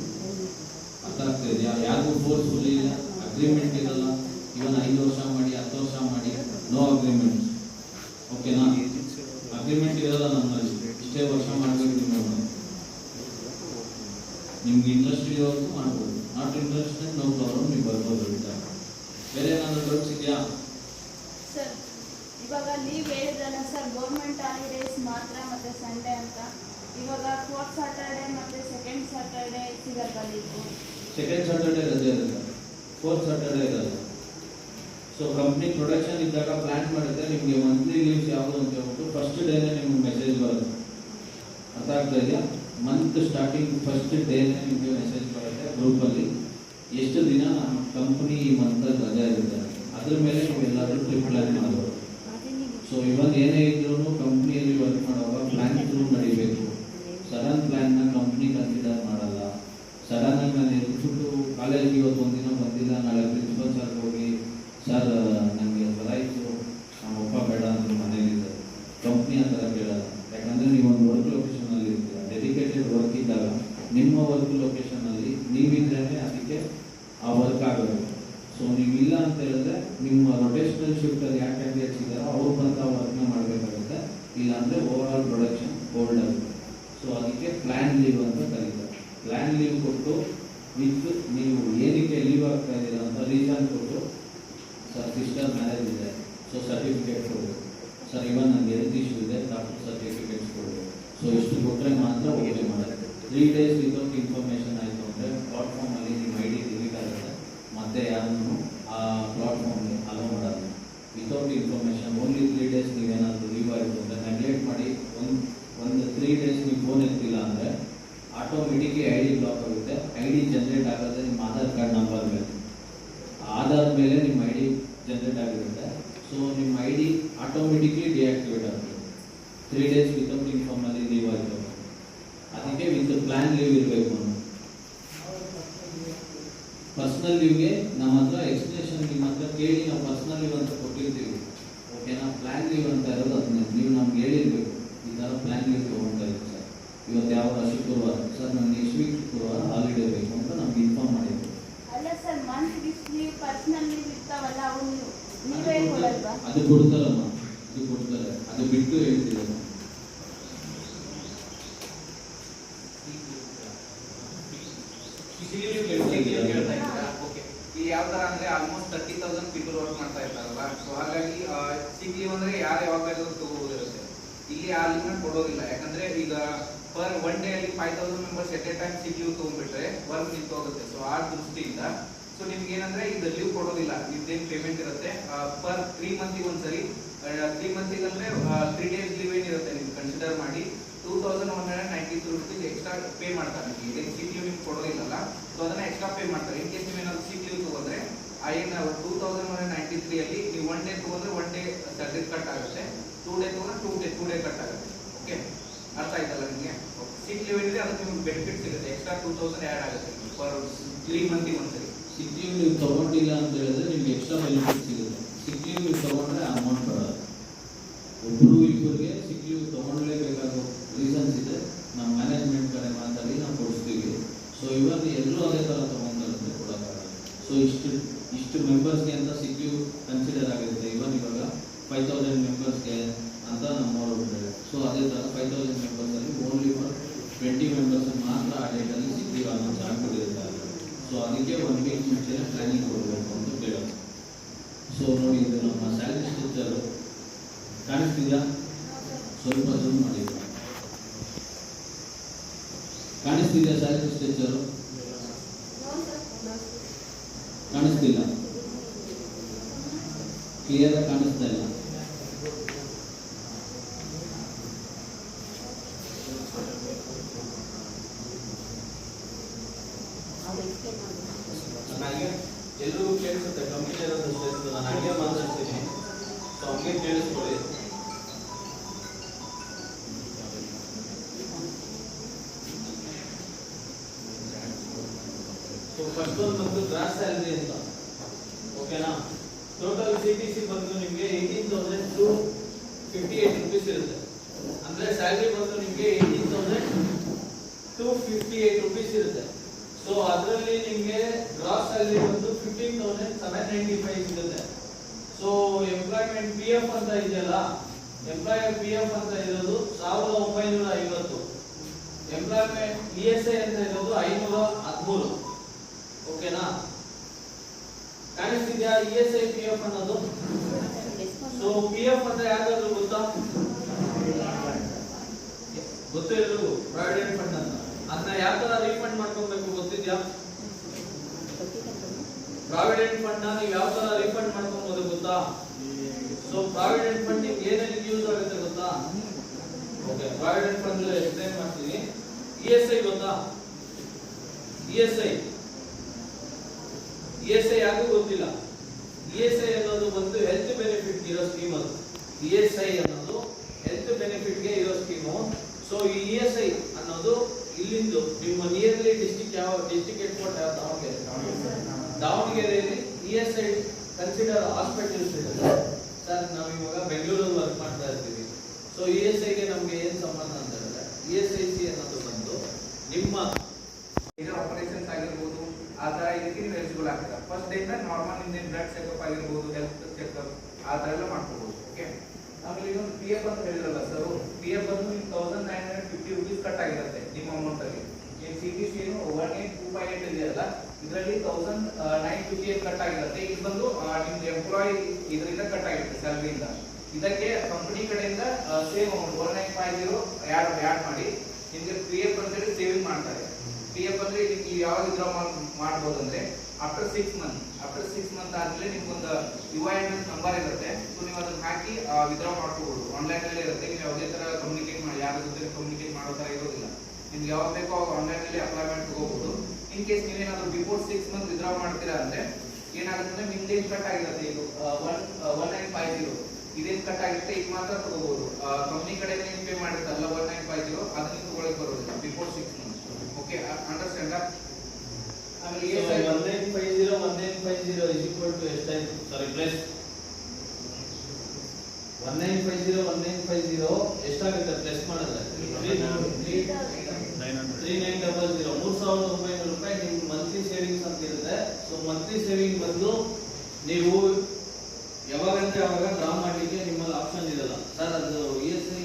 ಅರ್ಥ ಆಗ್ತಾ ಇದೆಯಾ? ಯಾರಿಗೂ ಫೋರ್ಸ್ಫುಲ್ಲಿ ಇಲ್ಲ, ಅಗ್ರಿಮೆಂಟ್ ಇರಲ್ಲ. ಇವನ್ 5 ವರ್ಷ ಮಾಡಿ 10 ವರ್ಷ ಮಾಡಿ ನೋ ಅಗ್ರಿಮೆಂಟ್ಸ್. ಓಕೆನಾ? ಅಗ್ರಿಮೆಂಟ್ ಇರಲ್ಲ ನಮ್ಮಲ್ಲಿ. ಇಷ್ಟೇ ವರ್ಷ ಮಾಡಬೇಕು ನೀವು. ನಿಮ್ಗೆ ಇಂಟ್ರೆಸ್ಟ್ ಇರೋದು ಮಾಡ್ಬೋದು, ನಾಟ್ ಇಂಟ್ರೆಸ್ಟೆಡ್ ನೋ ಪ್ರಾಬ್ಲಮ್, ನೀವು ಬರ್ಬೋದು ರಿಟರ್ನ್. ಬೇರೆ ಏನಾದರೂ ಡೌಟ್ಸ್ ಇದೆಯಾ ಸರ್? ಇವಾಗ ಲೀವ್ ಹೇಳಿದ್ರಲ್ಲ ಸರ್, ಗೌರ್ಮೆಂಟ್ ಹಾಲಿಡೇಸ್ ಮಾತ್ರ ಮತ್ತು ಸಂಡೇ ಅಂತ. ಇವಾಗ 4th ಸ್ಯಾಟರ್ಡೆ ಮತ್ತು 2nd Saturday ಸಿಗಲ್ವಾ leave? 2nd Saturday ರಜೆ ಇರುತ್ತೆ, 4th ಸ್ಯಾಟರ್ಡೆ ಇರಲ್ಲ. ಸೊ ಕಂಪ್ನಿ ಪ್ರೊಡಕ್ಷನ್ ಇದ್ದಾಗ ಪ್ಲಾನ್ ಮಾಡುತ್ತೆ ನಿಮಗೆ ಮಂತ್ಲಿ ಲೀವ್ಸ್ ಯಾವುದು ಅಂತ ಹೇಳ್ಬಿಟ್ಟು ಫಸ್ಟ್ ಡೇನೇ ನಿಮ್ಗೆ ಮೆಸೇಜ್ ಬರುತ್ತೆ. ಅರ್ಥ ಆಗ್ತಾ ಇದೆಯಾ? ಮಂತ್ ಸ್ಟಾರ್ಟಿಂಗ್ ಫಸ್ಟ್ ಡೇನೇ ನಿಮಗೆ ಮೆಸೇಜ್ ಬರುತ್ತೆ ಗ್ರೂಪಲ್ಲಿ, ಎಷ್ಟು ದಿನ ನಮ್ಮ ಕಂಪ್ನಿ ಈ ಮಂತಲ್ಲಿ ರಜೆ ಇರುತ್ತೆ. ಅದ್ರ ಮೇಲೆ ನೀವು ಎಲ್ಲಾದರೂ ಟ್ರಿಪ್ ಪ್ಲಾನ್ ಮಾಡ್ಬೋದು. ಸೊ ಇವನ್ ಏನೇ ಇದ್ರೂ ಕಂಪ್ನಿಯಲ್ಲಿ ವರ್ಕ್ ಮಾಡುವಾಗ ಪ್ಲಾನ್ ಥ್ರೂ ನಡಿಬೇಕು. ಸಡನ್ ಪ್ಲಾನ್ನ ಕಂಪ್ನಿ ಕನ್ಸಿಡರ್ ಮಾಡಲ್ಲ. ಸಡನ್ ಆಗಿ ನಾನು ಎದ್ಬಿಟ್ಟು ಕಾಲೇಜ್ಗೆ ಇವತ್ತು ಒಂದಿನ ಬಂದಿಲ್ಲ, ನಾಳೆ ಪ್ರಿನ್ಸಿಪಲ್ ಸರ್ ಹೋಗಿ ಸರ್ ನನಗೆ ಬರಾಯಿತು, ನಮ್ಮ ಅಪ್ಪ ಬೇಡ ಅಂದ್ರೆ ಮನೇಲಿದೆ. ಕಂಪ್ನಿ ಆ ಥರ ಕೇಳಲ್ಲ. ಯಾಕಂದರೆ ನೀವು ಒಂದು ವರ್ಕ್ ಲೊಕೇಶನಲ್ಲಿ ಇರ್ತೀರ. ಡೆಡಿಕೇಟೆಡ್ ವರ್ಕ್ ಇದ್ದಾಗ ನಿಮ್ಮ ವರ್ಕ್ ಲೊಕೇಶನಲ್ಲಿ ನೀವಿದ್ರೇ ಅದಕ್ಕೆ ಆ ವರ್ಕ್ ಆಗಬೇಕು. ಸೊ ನೀವಿಲ್ಲ ಅಂತ ಹೇಳಿದ್ರೆ ನಿಮ್ಮ ರೊಟೇಷನಲ್ ಶಿಫ್ಟಲ್ಲಿ ಯಾಕೆ ಕ್ಯಾಂಡಿಡೇಟ್ಸ್ ಇದ್ದಾರೋ ಅವ್ರು ಬಂದು ಆ ವರ್ಕ್ನ ಮಾಡಬೇಕಾಗುತ್ತೆ. ಇಲ್ಲಾಂದರೆ ಓವರ್ ಆಲ್ ಪ್ರೊಡಕ್ಷನ್ ಹೋಲ್ಡ್ ಆಗುತ್ತೆ. ಸೊ ಅದಕ್ಕೆ ಪ್ಲ್ಯಾನ್ ಲೀವ್ ಅಂತ ಕರೀತಾರೆ. ಪ್ಲ್ಯಾನ್ ಲೀವ್ ಕೊಟ್ಟು ವಿತ್ ನೀವು ಏನಕ್ಕೆ ಲೀವ್ ಆಗ್ತಾ ಇದ್ದೀರಾ ಅಂತ ರೀಸನ್ ಕೊಟ್ಟು, ಸರ್ ಸಿಸ್ಟರ್ ಮ್ಯಾರೇಜ್ ಇದೆ, ಸೊ ಸರ್ಟಿಫಿಕೇಟ್ ಕೊಡಬೇಕು. ಸರ್ ಇವನ್ ನನಗೆ ಹೆಲ್ತ್ ಇಶ್ಯೂ ಇದೆ, ಡಾಕ್ಟರ್ ಸರ್ಟಿಫಿಕೇಟ್ಸ್ ಕೊಡಬೇಕು. ಸೊ ಇಷ್ಟು ಕೊಟ್ಟರೆ ಮಾತ್ರ ಓಕೆ ಮಾಡೋದು. 3 days ವಿತೌಟ್ ಇನ್ಫಾರ್ಮೇಷನ್ ಆಯಿತು ಅಂದರೆ ಪ್ಲಾಟ್ಫಾರ್ಮಲ್ಲಿ ನಿಮ್ಮ ID ಡಿಲೀಟ್ ಆಗುತ್ತೆ. ಮತ್ತೆ ಯಾರನ್ನು ಆ ಪ್ಲಾಟ್ಫಾರ್ಮ್ಗೆ ಅಲೋ ಮಾಡೋದು. ವಿತೌಟ್ ಇನ್ಫಾರ್ಮೇಷನ್ ಓನ್ಲಿ 3 days ನೀವೇನಾದರೂ ಲೀವ್ ಆಯಿತು ಅಂದರೆ ನೆಗ್ಲೆಕ್ಟ್ ಮಾಡಿ ಒಂದು 3 days ನೀವು ಫೋನ್ ಎತ್ತಿಲ್ಲ ಅಂದರೆ ಆಟೋಮೆಟಿಕ್ಲಿ ID ಬ್ಲಾಕ್ ಆಗುತ್ತೆ. ID ಜನ್ರೇಟ್ ಆಗೋದೇ ನಿಮ್ಮ ಆಧಾರ್ ಕಾರ್ಡ್ ನಂಬರ್ ಮೇಲೆ. ಆಧಾರ್ ಮೇಲೆ ನಿಮ್ಮ ID ಜನ್ರೇಟ್ ಆಗಿರುತ್ತೆ. ಸೊ ನಿಮ್ಮ ID ಆಟೋಮೆಟಿಕ್ಲಿ ಡಿಆಕ್ಟಿವೇಟ್ ಆಗುತ್ತೆ 3 days ವಿತೌಟ್ ಇನ್ಫಾರ್ಮಲ್ಲಿ ಲೀವ್ ಆಯಿತು. ಅದಕ್ಕೆ ವಿತ್ ಪ್ಲ್ಯಾನ್ ಲೀವ್ ಇರಬೇಕು. ಪರ್ಸ್ನಲ್ ಲೀವ್ಗೆ ನಮ್ಮ ಹತ್ರ ಎಕ್ಸ್ಪ್ಲೇಷನ್ ನಿಮ್ಮ ಹತ್ರ ಕೇಳಿ ನಾವು ಪರ್ಸ್ನಲ್ ಲೀವ್ ಅಂತ ಕೊಟ್ಟಿರ್ತೀವಿ. ಓಕೆನಾ? ಪ್ಲ್ಯಾನ್ ಲೀವ್ ಅಂತ ಇರೋದು ಅದನ್ನ ನೀವು ನಮ್ಗೆ ಹೇಳಿರ್ಬೇಕು, ಈ ಥರ ಪ್ಲ್ಯಾನ್ ಲೀವ್ ತೊಗೊಳ್ತಾ ಇದ್ದೀವಿ ಸರ್, ಇವತ್ತು ಯಾವ ಶುಕ್ರವಾರ ಸರ್ ನಾನು ನೆಕ್ಸ್ಟ್ ವೀಕ್ ಶುಕ್ರವಾರ ಹಾಲಿಡೇ ಬೇಕು ಅಂತ ನಮ್ಗೆ ಇನ್ಫಾರ್ಮ್ ಮಾಡಿದ್ವಿ. ಅಲ್ಲ sir, month leave personal leave ಇರ್ತಾವಲ್ಲ, ಅವು ನೀವೇ ಕೊಡಲ್ವಾ? ಅದು ಕೊಡ್ತಾರಮ್ಮ, ಅದು ಕೊಡ್ತಾರೆ. ಅದು ಬಿಟ್ಟು ಹೇಳ್ತಿದ್ದಾರೆ. ಯಾವ ತರ ಅಂದ್ರೆ ಆಲ್ಮೋಸ್ಟ್ 30,000 ಪೀಪಲ್ ವರ್ಕ್ ಮಾಡ್ತಾ ಇರ್ತಾರಲ್ಲ. ಸೊ ಹಾಗಾಗಿ ಸಿಕ್ ಲೀವ್ ಅಂದ್ರೆ ಯಾರು ಯಾವಾಗ ಬೇಕಾದ್ರೂ ತಗೋಬೋದಿರುತ್ತೆ. ಇಲ್ಲಿ ಆ ಲೀವ್ ಕೊಡೋದಿಲ್ಲ. ಯಾಕಂದ್ರೆ ಈಗ ಪರ್ 1 day ಅಲ್ಲಿ 5,000 members at a time sick leave ತಗೊಂಡ್ಬಿಟ್ರೆ ವರ್ಕ್ ನಿಂತು ಹೋಗುತ್ತೆ. ಸೊ ಆ ದೃಷ್ಟಿಯಿಂದ ಸೊ ನಿಮ್ಗೆ ಏನಂದ್ರೆ ಇದು ಲೀವ್ ಕೊಡೋದಿಲ್ಲ. ನಿಮ್ದೇನು ಪೇಮೆಂಟ್ ಇರುತ್ತೆ ಪರ್ 3 ಮಂತಿಗೆ ಒಂದ್ಸರಿ, 3 ಮಂತಿಗೆ ಅಂದ್ರೆ 3 days ಲೀವ್ ಏನಿರುತ್ತೆ ನಿಮ್ಗೆ ಕನ್ಸಿಡರ್ ಮಾಡಿ 2,193 rupees ಎಕ್ಸ್ಟ್ರಾ ಪೇ ಮಾಡ್ತಾರೆ. ನಿಮಗೆ ಸಿಕ್ ಲೀವ್ ನಿಮ್ಗೆ ಕೊಡೋದಿಲ್ಲಲ್ಲ. ಸೊ ಅದನ್ನ ಎಕ್ಸ್ಟ್ರಾ ಪೇ ಮಾಡ್ತಾರೆ. ಇನ್ ಕೇಸ್ ನೀವೇನಾದ್ರು ಸಿಕ್ ಲೀವ್ ತಗೊಂಡ್ರೆ ಏನು 2193 ಅಲ್ಲಿ ನೀವು 1 ಡೇ ತಗೊಂಡ್ರೆ 1 ಡೇ ಸ್ಯಾಲರಿ ಕಟ್ ಆಗುತ್ತೆ, 2 ಡೇ ತಗೊಂಡ್ರೆ 2 ಡೇ ಕಟ್ ಆಗುತ್ತೆ. ಓಕೆ, ಅರ್ಥ ಆಯ್ತಲ್ಲ ನಿಮಗೆ? ಸಿಕ್ ಲೀವ್ ಏನಿದೆ ಅದಕ್ಕೆ ನಿಮ್ಗೆ ಬೆನಿಫಿಟ್ ಸಿಗುತ್ತೆ, ಎಕ್ಸ್ಟ್ರಾ 2000 ಆ್ಯಡ್ ಆಗುತ್ತೆ ಫಾರ್ 3 ಮಂತಿಗೆ ಒಂದ್ಸರಿ. ಸಿಕ್ ಲೀವ್ ನೀವು ತಗೊಂಡಿಲ್ಲ ಅಂತ ಹೇಳಿದ್ರೆ ನಿಮ್ಗೆ ಎಕ್ಸ್ಟ್ರಾ ಬೆನಿಫಿಟ್ ಸಿಗುತ್ತೆ. ಸಿಕ್ ಲೀವ್ ನೀವು ತಗೊಂಡ್ರೆ ಅಮೌಂಟ್ ಬರೋದು. ಒಬ್ಬರು ಇಬ್ಬರಿಗೆ ಸಿಕ್ ಲೀವ್ ತಗೊಳ್ಳಲೇಬೇಕಾದ ರೀಸನ್ಸ್ ಇದೆ, ನಮ್ಮ ಮ್ಯಾನೇಜ್ಮೆಂಟ್ ಕಡೆ ಮಾತಾಡಿ ನಾವು ಕೊಡಿಸ್ತೀವಿ. ಸೊ ಇವಾಗ ಎಲ್ಲರೂ ಅದೇ ಥರ ತಗೊಂಡ್ರೆ ಕೊಡೋಕ್ಕಾಗಲ್ಲ. ಸೊ ಇಷ್ಟು ಮೆಂಬರ್ಸ್ಗೆ ಅಂತ ಸಿಕ್ ಲೀವ್ ಕನ್ಸಿಡರ್ ಆಗಿರುತ್ತೆ. ಇವಾಗ 5000 ಮೆಂಬರ್ಸ್ಗೆ ಅಂತ ನಮ್ಮವರು ಹೇಳಿದ್ದಾರೆ. ಸೊ ಅದೇ ಥರ 5000 ಮೆಂಬರ್ಸಲ್ಲಿ ಓನ್ಲಿ ಫಾರ್ 20 ಮೆಂಬರ್ಸ್ ಮಾತ್ರ ಆ ಡೇಟಲ್ಲಿ ಸಿಕ್ ಲೀವ್ ಅನೌನ್ಸ್ ಆಗಿಬಿಟ್ಟಿರ್ತಾರೆ. ಸೊ ಅದಕ್ಕೆ 1 ವೀಕ್ ಮುಂಚೆನೇ ಪ್ಲಾನಿಂಗ್ ಕೊಡಬೇಕು ಅಂತ ಕೇಳೋದು. ಸೊ ನೋಡಿ, ಇದು ನಮ್ಮ ಸ್ಯಾಲರಿ ಸ್ಟ್ರಕ್ಚರು ಕಾಣಿಸ್ತಿದೆಯಾ? ಸ್ವಲ್ಪ ಜೂಮ್ ಮಾಡಿ. ಕಾಣಿಸ್ತಿದೆಯಾ ಸ್ಯಾಲರಿ ಸ್ಟ್ರಕ್ಚರು? ಕಾಣಿಸ್ತಿಲ್ಲ, ಕ್ಲಿಯರ್ ಆಗಿ ಕಾಣಿಸ್ತಾ ಇಲ್ಲ. ನನಗೆ ಎಲ್ಲರಿಗೂ ಕೇಳಿಸುತ್ತೆ, ಕಂಪ್ಯೂಟರ್ ನಾನು ಹಂಗೆ ಮಾತಾಡ್ತೀನಿ. ಸೊ ಹಂಗೆ ಕೇಳಿಸ್ಕೊಳ್ಳಿ. ಸೊ ಫಸ್ಟ್ ಒಂದು ಬಂದು ಗ್ರಾಸ್ ಸ್ಯಾಲರಿ ಅಂತ, ಓಕೆನಾ? ಟೋಟಲ್ CTC ಬಂದು ನಿಮಗೆ 18,258 rupees ಇರುತ್ತೆ. ಅಂದ್ರೆ ಸ್ಯಾಲರಿ ಬಂದು ನಿಮಗೆ 18,258 rupees ಇರುತ್ತೆ. ಸೊ ಅದರಲ್ಲಿ ನಿಮಗೆ ಗ್ರಾಸ್ ಸ್ಯಾಲರಿ ಬಂದು 15,795 ಸಿಗುತ್ತೆ. ಸೊ ಎಂಪ್ಲಾಯ್ಮೆಂಟ್ PF ಅಂತ ಇದೆಯಲ್ಲ, ಎಂಪ್ಲಾಯರ್ PF ಅಂತ ಇರೋದು 1950. ಎಂಪ್ಲಾಯ್ಮೆಂಟ್ ESI ಅಂತ ಇರೋದು 513. ಓಕೆನಾ? ಕಾಣಿಸ್ತಿದ್ಯಾ ESI PF ಅನ್ನೋದು? ಸೊ PF ಅಂದ್ರೆ ಯಾವ್ದಾದ್ರು ಗೊತ್ತಾ? ಗೊತ್ತು ಎಲ್ಲರಿಗೂ, ಪ್ರಾವಿಡೆಂಟ್ ಫಂಡ್ ಅಂತ. ಅದನ್ನ ಯಾವ ತರ ರೀಫಂಡ್ ಮಾಡ್ಕೊಬೇಕು ಗೊತ್ತಿದ್ಯಾ? ಪ್ರಾವಿಡೆಂಟ್ ಫಂಡ್ ನೀವು ಯಾವ ತರ ರೀಫಂಡ್ ಮಾಡ್ಕೊಬಹುದು ಗೊತ್ತಾ? ಸೊ ಪ್ರಾವಿಡೆಂಟ್ ಫಂಡ್ ನಿಮ್ಗೆ ಏನೇನು ಯೂಸ್ ಆಗುತ್ತೆ ಗೊತ್ತಾ? ಓಕೆ, ಪ್ರಾವಿಡೆಂಟ್ ಫಂಡ್ ಎಕ್ಸ್ಪ್ಲೈನ್ ಮಾಡ್ತೀನಿ. ESI ಗೊತ್ತಾ? ESI ಯಾರಿಗೂ ಗೊತ್ತಿಲ್ಲ. ESI ಅನ್ನೋದು ಒಂದು ಹೆಲ್ತ್ ಬೆನಿಫಿಟ್ ಇರೋ ಸ್ಕೀಮ್. ಅದು ESI ಅನ್ನೋದು ಹೆಲ್ತ್ ಬೆನಿಫಿಟ್ ಗೆ ಇರೋ ಸ್ಕೀಮು. ಸೊ ಈ ESI ಅನ್ನೋದು ಇಲ್ಲಿಂದು ನಿಮ್ಮ ನಿಯರ್ಲಿ ಡಿಸ್ಟ್ರಿಕ್ಟ್ ಯಾವ ಡಿಸ್ಟ್ರಿಕ್ಟ್ ಹೆಡ್ ಕ್ವಾರ್ಟರ್ ಯಾವ? ದಾವಣಗೆರೆಯಲ್ಲಿ ESI ಕನ್ಸಿಡರ್ ಹಾಸ್ಪಿಟಲ್ಸ್ ಇದೆ ಸರ್. ನಾವು ಇವಾಗ ಬೆಂಗಳೂರಲ್ಲಿ ವರ್ಕ್ ಮಾಡ್ತಾ ಇರ್ತೀವಿ. ಸೊ ESI ಗೆ ನಮ್ಗೆ ಏನ್ ಸಂಬಂಧ ಅಂತ ಹೇಳಿದ್ರೆ, ESIC ಅನ್ನೋದು ಬಂದು ನಿಮ್ಮ ಆಪರೇಷನ್ಸ್ ಆಗಿರ್ಬೋದು, ಆ ತರ ಇದಕ್ಕೆ ನೀವು ಎಲಿಜಿಬಲ್ ಆಗ್ತೀರಾ. ಫಸ್ಟ್ ಡೇ ಇಂದ ನಾರ್ಮಲ್ ನಿಮ್ದು ಬ್ಲಡ್ ಚೆಕಪ್ ಆಗಿರ್ಬೋದು, ಹೆಲ್ತ್ ಚೆಕಪ್ ಆ ತರ ಎಲ್ಲ ಮಾಡ್ಕೋಬಹುದು. ಓಕೆ, ಆಮೇಲೆ ಇನ್ನೊಂದು PF ಅಂತ ಹೇಳಿದ್ರಲ್ಲ ಸರ್, PF ಬಂದು ನಿಮ್ಗೆ 1950 rupees ಕಟ್ ಆಗಿರುತ್ತೆ ನಿಮ್ಮ ಅಮೌಂಟ್ ಅಲ್ಲಿ. ಈ CTC ಏನು 18258 ಇದೆಯಲ್ಲ, ಇದರಲ್ಲಿ 1958 ಕಟ್ ಆಗಿರುತ್ತೆ. ಇದು ಬಂದು ನಿಮ್ದು ಎಂಪ್ಲಾಯ್ ಇದರಿಂದ ಕಟ್ ಆಗಿರುತ್ತೆ ಸ್ಯಾಲರಿಯಿಂದ. ಇದಕ್ಕೆ ಕಂಪನಿ ಕಡೆಯಿಂದ ಸೇಮ್ ಅಮೌಂಟ್ 1950 ಆ್ಯಡ್ ಮಾಡಿ ನಿಮಗೆ PF ಅಂತೇಳಿ ಸೇವಿಂಗ್ ಮಾಡ್ತಾರೆ. PF ಅಂದ್ರೆ ನೀವು ಯಾವಾಗ ವಿಡ್ರಾ ಮಾಡ್ಬೋದು ಅಂದ್ರೆ ಆಫ್ಟರ್ 6 ಮಂತ್ ಆದ್ಮೇಲೆ ನಿಮ್ಗೊಂದು UIN ನಂಬರ್ ಇರುತ್ತೆ. ಸೊ ನೀವು ಅದನ್ನ ಹಾಕಿ ವಿಡ್ರಾ ಮಾಡ್ಕೋಬಹುದು. ಆನ್ಲೈನ್ ಅಲ್ಲೇ ಇರುತ್ತೆ. ನೀವು ಯಾವುದೇ ತರ ಕಮ್ಯುನಿಕೇಟ್ ಮಾಡಿ ಯಾರ ಜೊತೆ ಕಮ್ಯುನಿಕೇಟ್ ಮಾಡೋ ತರ ಇರೋದಿಲ್ಲ. ನಿಮ್ಗೆ ಯಾವಾಗ ಬೇಕೋ ಅವಾಗ ಆನ್ಲೈನ್ ಅಲ್ಲಿ ಅಪ್ಲೈಮೆಂಟ್ ತಗೋಬಹುದು. ಇನ್ ಕೇಸ್ ನೀವೇನಾದ್ರೂ ಬಿಫೋರ್ 6 ಮಂತ್ ವಿಡ್ರಾ ಮಾಡ್ತೀರಾ ಅಂದ್ರೆ ಏನಾಗುತ್ತೆ ಅಂದ್ರೆ ನಿಮ್ದೇನು ಕಟ್ ಆಗಿರುತ್ತೆ, ಇದು 1950 ಇದೇನು ಕಟ್ ಆಗಿರುತ್ತೆ ಇದು ಮಾತ್ರ ತಗೋಬಹುದು. ಕಂಪನಿ ಕಡೆಯಿಂದ ನೀವು ಪೇ ಮಾಡಿರ್ತಾರಲ್ಲ 1950 ಅದನ್ನ ತಗೊಳ್ಳಕ್ಕೆ ಬರೋದಿಲ್ಲ ಬಿಫೋರ್ 6 ಮಂತ್. Okay, understand? ಆಮೇಲೆ 1950 is equal to ಎಷ್ಟಾಯ್ತು? ಸಾರಿ, ಪ್ಲಸ್ 1950 ಎಷ್ಟಾಗುತ್ತೆ ಪ್ಲಸ್ ಮಾಡಿದ್ರೆ? 3900 3,900 ರೂಪಾಯಿ ನಿಮ್ಮ ಮಂತ್ಲಿ ಸೇವಿಂಗ್ಸ್ ಅಂತ ಇರುತ್ತೆ. ಸೊ ಮಂತ್ಲಿ ಸೇವಿಂಗ್ ಬಂದು ನೀವು ಯಾವಾಗಂದ್ರೆ ಅವಾಗ ಡ್ರಾ ಮಾಡಲಿಕ್ಕೆ ನಿಮ್ಮಲ್ಲಿ ಆಪ್ಷನ್ ಇರಲ್ಲ ಸರ್. ಅದು ESI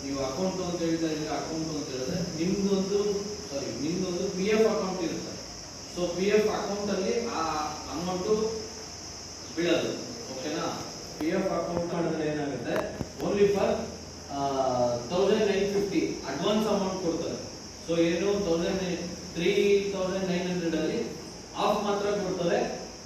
ನೀವು ಅಕೌಂಟ್ ಅಂತ ಹೇಳ್ತಾ ಇದ್ರೆ ಅಕೌಂಟ್ ಅಂತ ಹೇಳಿದ್ರೆ ನಿಮ್ದೊಂದು PF ಅಕೌಂಟ್ ಇರುತ್ತೆ. ಸೊ PF ಅಕೌಂಟ್ ಅಲ್ಲಿ ಆ ಅಮೌಂಟು ಬೀಳೋದು. ಓಕೆನಾ? PF ಅಕೌಂಟ್ ಮಾಡಿದ್ರೆ ಏನಾಗುತ್ತೆ, ಓನ್ಲಿ ಫಾರ್ 1950 ಅಡ್ವಾನ್ಸ್ ಅಮೌಂಟ್ ಕೊಡ್ತಾರೆ. ಸೊ ಏನು 3,900 ಅಲ್ಲಿ ಆಫ್ ಮಾತ್ರ ಕೊಡ್ತಾರೆ,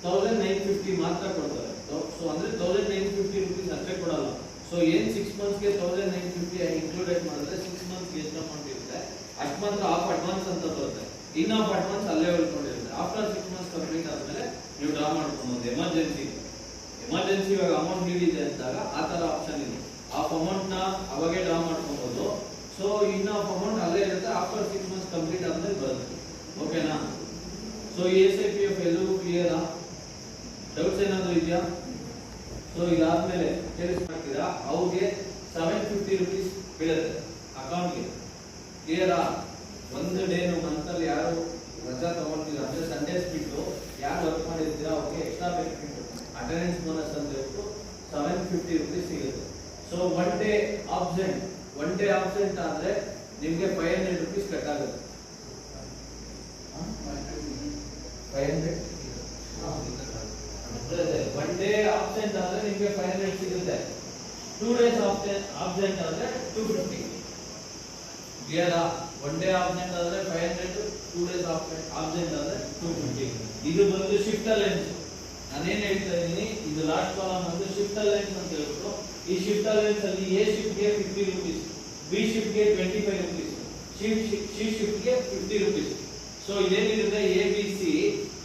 1,950 ಮಾತ್ರ ಕೊಡ್ತಾರೆ. ಸೊ ಅಂದ್ರೆ 1,950 rupees ಅಷ್ಟೇ ಕೊಡಲ್ಲ. ಸೊ ಏನ್ 6 months ಗೆ 1,950 ಇನ್ಕ್ಲೂಡೆಡ್ ಮಾಡಿದ್ರೆ 6 months ಗೆ ಎಷ್ಟು ಅಮೌಂಟ್ ಇರುತ್ತೆ ಅಷ್ಟು ಮಾತ್ರ ಆಫ್ ಅಡ್ವಾನ್ಸ್ ಅಂತ ಬರುತ್ತೆ. ಇನ್ ಆಫ್ ಅಡ್ವಾನ್ಸ್ ಅಲ್ಲೇ ಉಳ್ಕೊಂಡಿರುತ್ತೆ. ಆಫ್ಟರ್ 6 ಮಂತ್ಸ್ ಕಂಪ್ಲೀಟ್ ಆದ್ಮೇಲೆ ನೀವು ಡ್ರಾ ಮಾಡ್ಕೊಬಹುದು. ಎಮರ್ಜೆನ್ಸಿ ಇವಾಗ ಅಮೌಂಟ್ ನೀಡಿದೆ ಅಂದಾಗ ಆ ತರ ಆಪ್ಷನ್ ಇದೆ. ಆಫ್ ಅಮೌಂಟ್ ನ ಅವಾಗೆ ಡ್ರಾ ಮಾಡ್ಕೊಬಹುದು. ಸೊ ಇನ್ ಆಫ್ ಅಮೌಂಟ್ ಅಲ್ಲೇ ಇರುತ್ತೆ. ಆಫ್ಟರ್ 6 ಮಂತ್ಸ್ ಕಂಪ್ಲೀಟ್ ಆದ್ಮೇಲೆ ಬರುತ್ತೆ. ಓಕೆನಾ? ಸೊ SIPF ಎಲ್ಲೂ ಕ್ಲಿಯರ್? ಡೌಟ್ಸ್ ಏನಾದ್ರು ಇದೆಯಾ? ಸೊ ಇದಾದ್ಮೇಲೆ ಕೇಳಿಸ್ಕೊಳ್ತೀರಾ ಅವ್ರಿಗೆ 750 rupees ಬೀಳುತ್ತೆ ಅಕೌಂಟ್ಗೆ. ಕ್ಲಿಯರಾ? ಒಂದು ಡೇನು ಮಂತಲ್ಲಿ ಯಾರು ರಜಾ ತಗೊಳ್ತೀರಾ ಅಂದ್ರೆ ಸಂಡೇಸ್ ಬಿಟ್ಟು ಯಾರು ವರ್ಕ್ ಮಾಡಿರ್ತೀರಾ ಅವ್ರಿಗೆ ಎಕ್ಸ್ಟ್ರಾ ಬೆನಿಫಿಟ್ ಅಟೆಂಡೆನ್ಸ್ ಬೋನಸ್ ಅಂತ ಹೇಳ್ಬಿಟ್ಟು 750 rupees ಸಿಗುತ್ತೆ. ಸೊ ಒನ್ ಡೇ ಆಬ್ಸೆಂಟ್ ಆದ್ರೆ ನಿಮ್ಗೆ 500 rupees ಕಟ್ ಆಗುತ್ತೆ. 500 ಒನ್ ಡೇ ಆಬ್ಸೆಂಟ್ ಆದ್ರೆ ನಿಮ್ಗೆ 500 ಸಿಗುತ್ತೆ. 2 days ಆಬ್ಸೆಂಟ್ ಆದ್ರೆ 250. ಕ್ಲಿಯರಾ? ಒನ್ ಡೇ ಆಬ್ಸೆಂಟ್ ಆದ್ರೆ 500, 2 days ಆಬ್ಸೆಂಟ್ ಆದ್ರೆ 250. ಇದು ಬಂದು ಶಿಫ್ಟ್ ಅಲೈನ್ಸ್. ನಾನೇನ್ ಹೇಳ್ತಾ ಇದ್ದೀನಿ, ಇದು ಲಾಸ್ಟ್ ಕಾಲಮ್ ಬಂದು ಶಿಫ್ಟ್ ಅಲೈನ್ಸ್ ಅಂತ ಹೇಳ್ಬಿಟ್ಟು, ಈ ಶಿಫ್ಟ್ ಅಲೈನ್ಸ್ ಅಲ್ಲಿ ಎ ಶಿಫ್ಟ್ ಗೆ 50 rupees, ಬಿ ಶಿಫ್ಟ್ ಗೆ 25 rupees, ಸಿ ಶಿಫ್ಟ್ ಗೆ 50 rupees. ಸೊ ಇದೇನಿರುತ್ತೆ ABC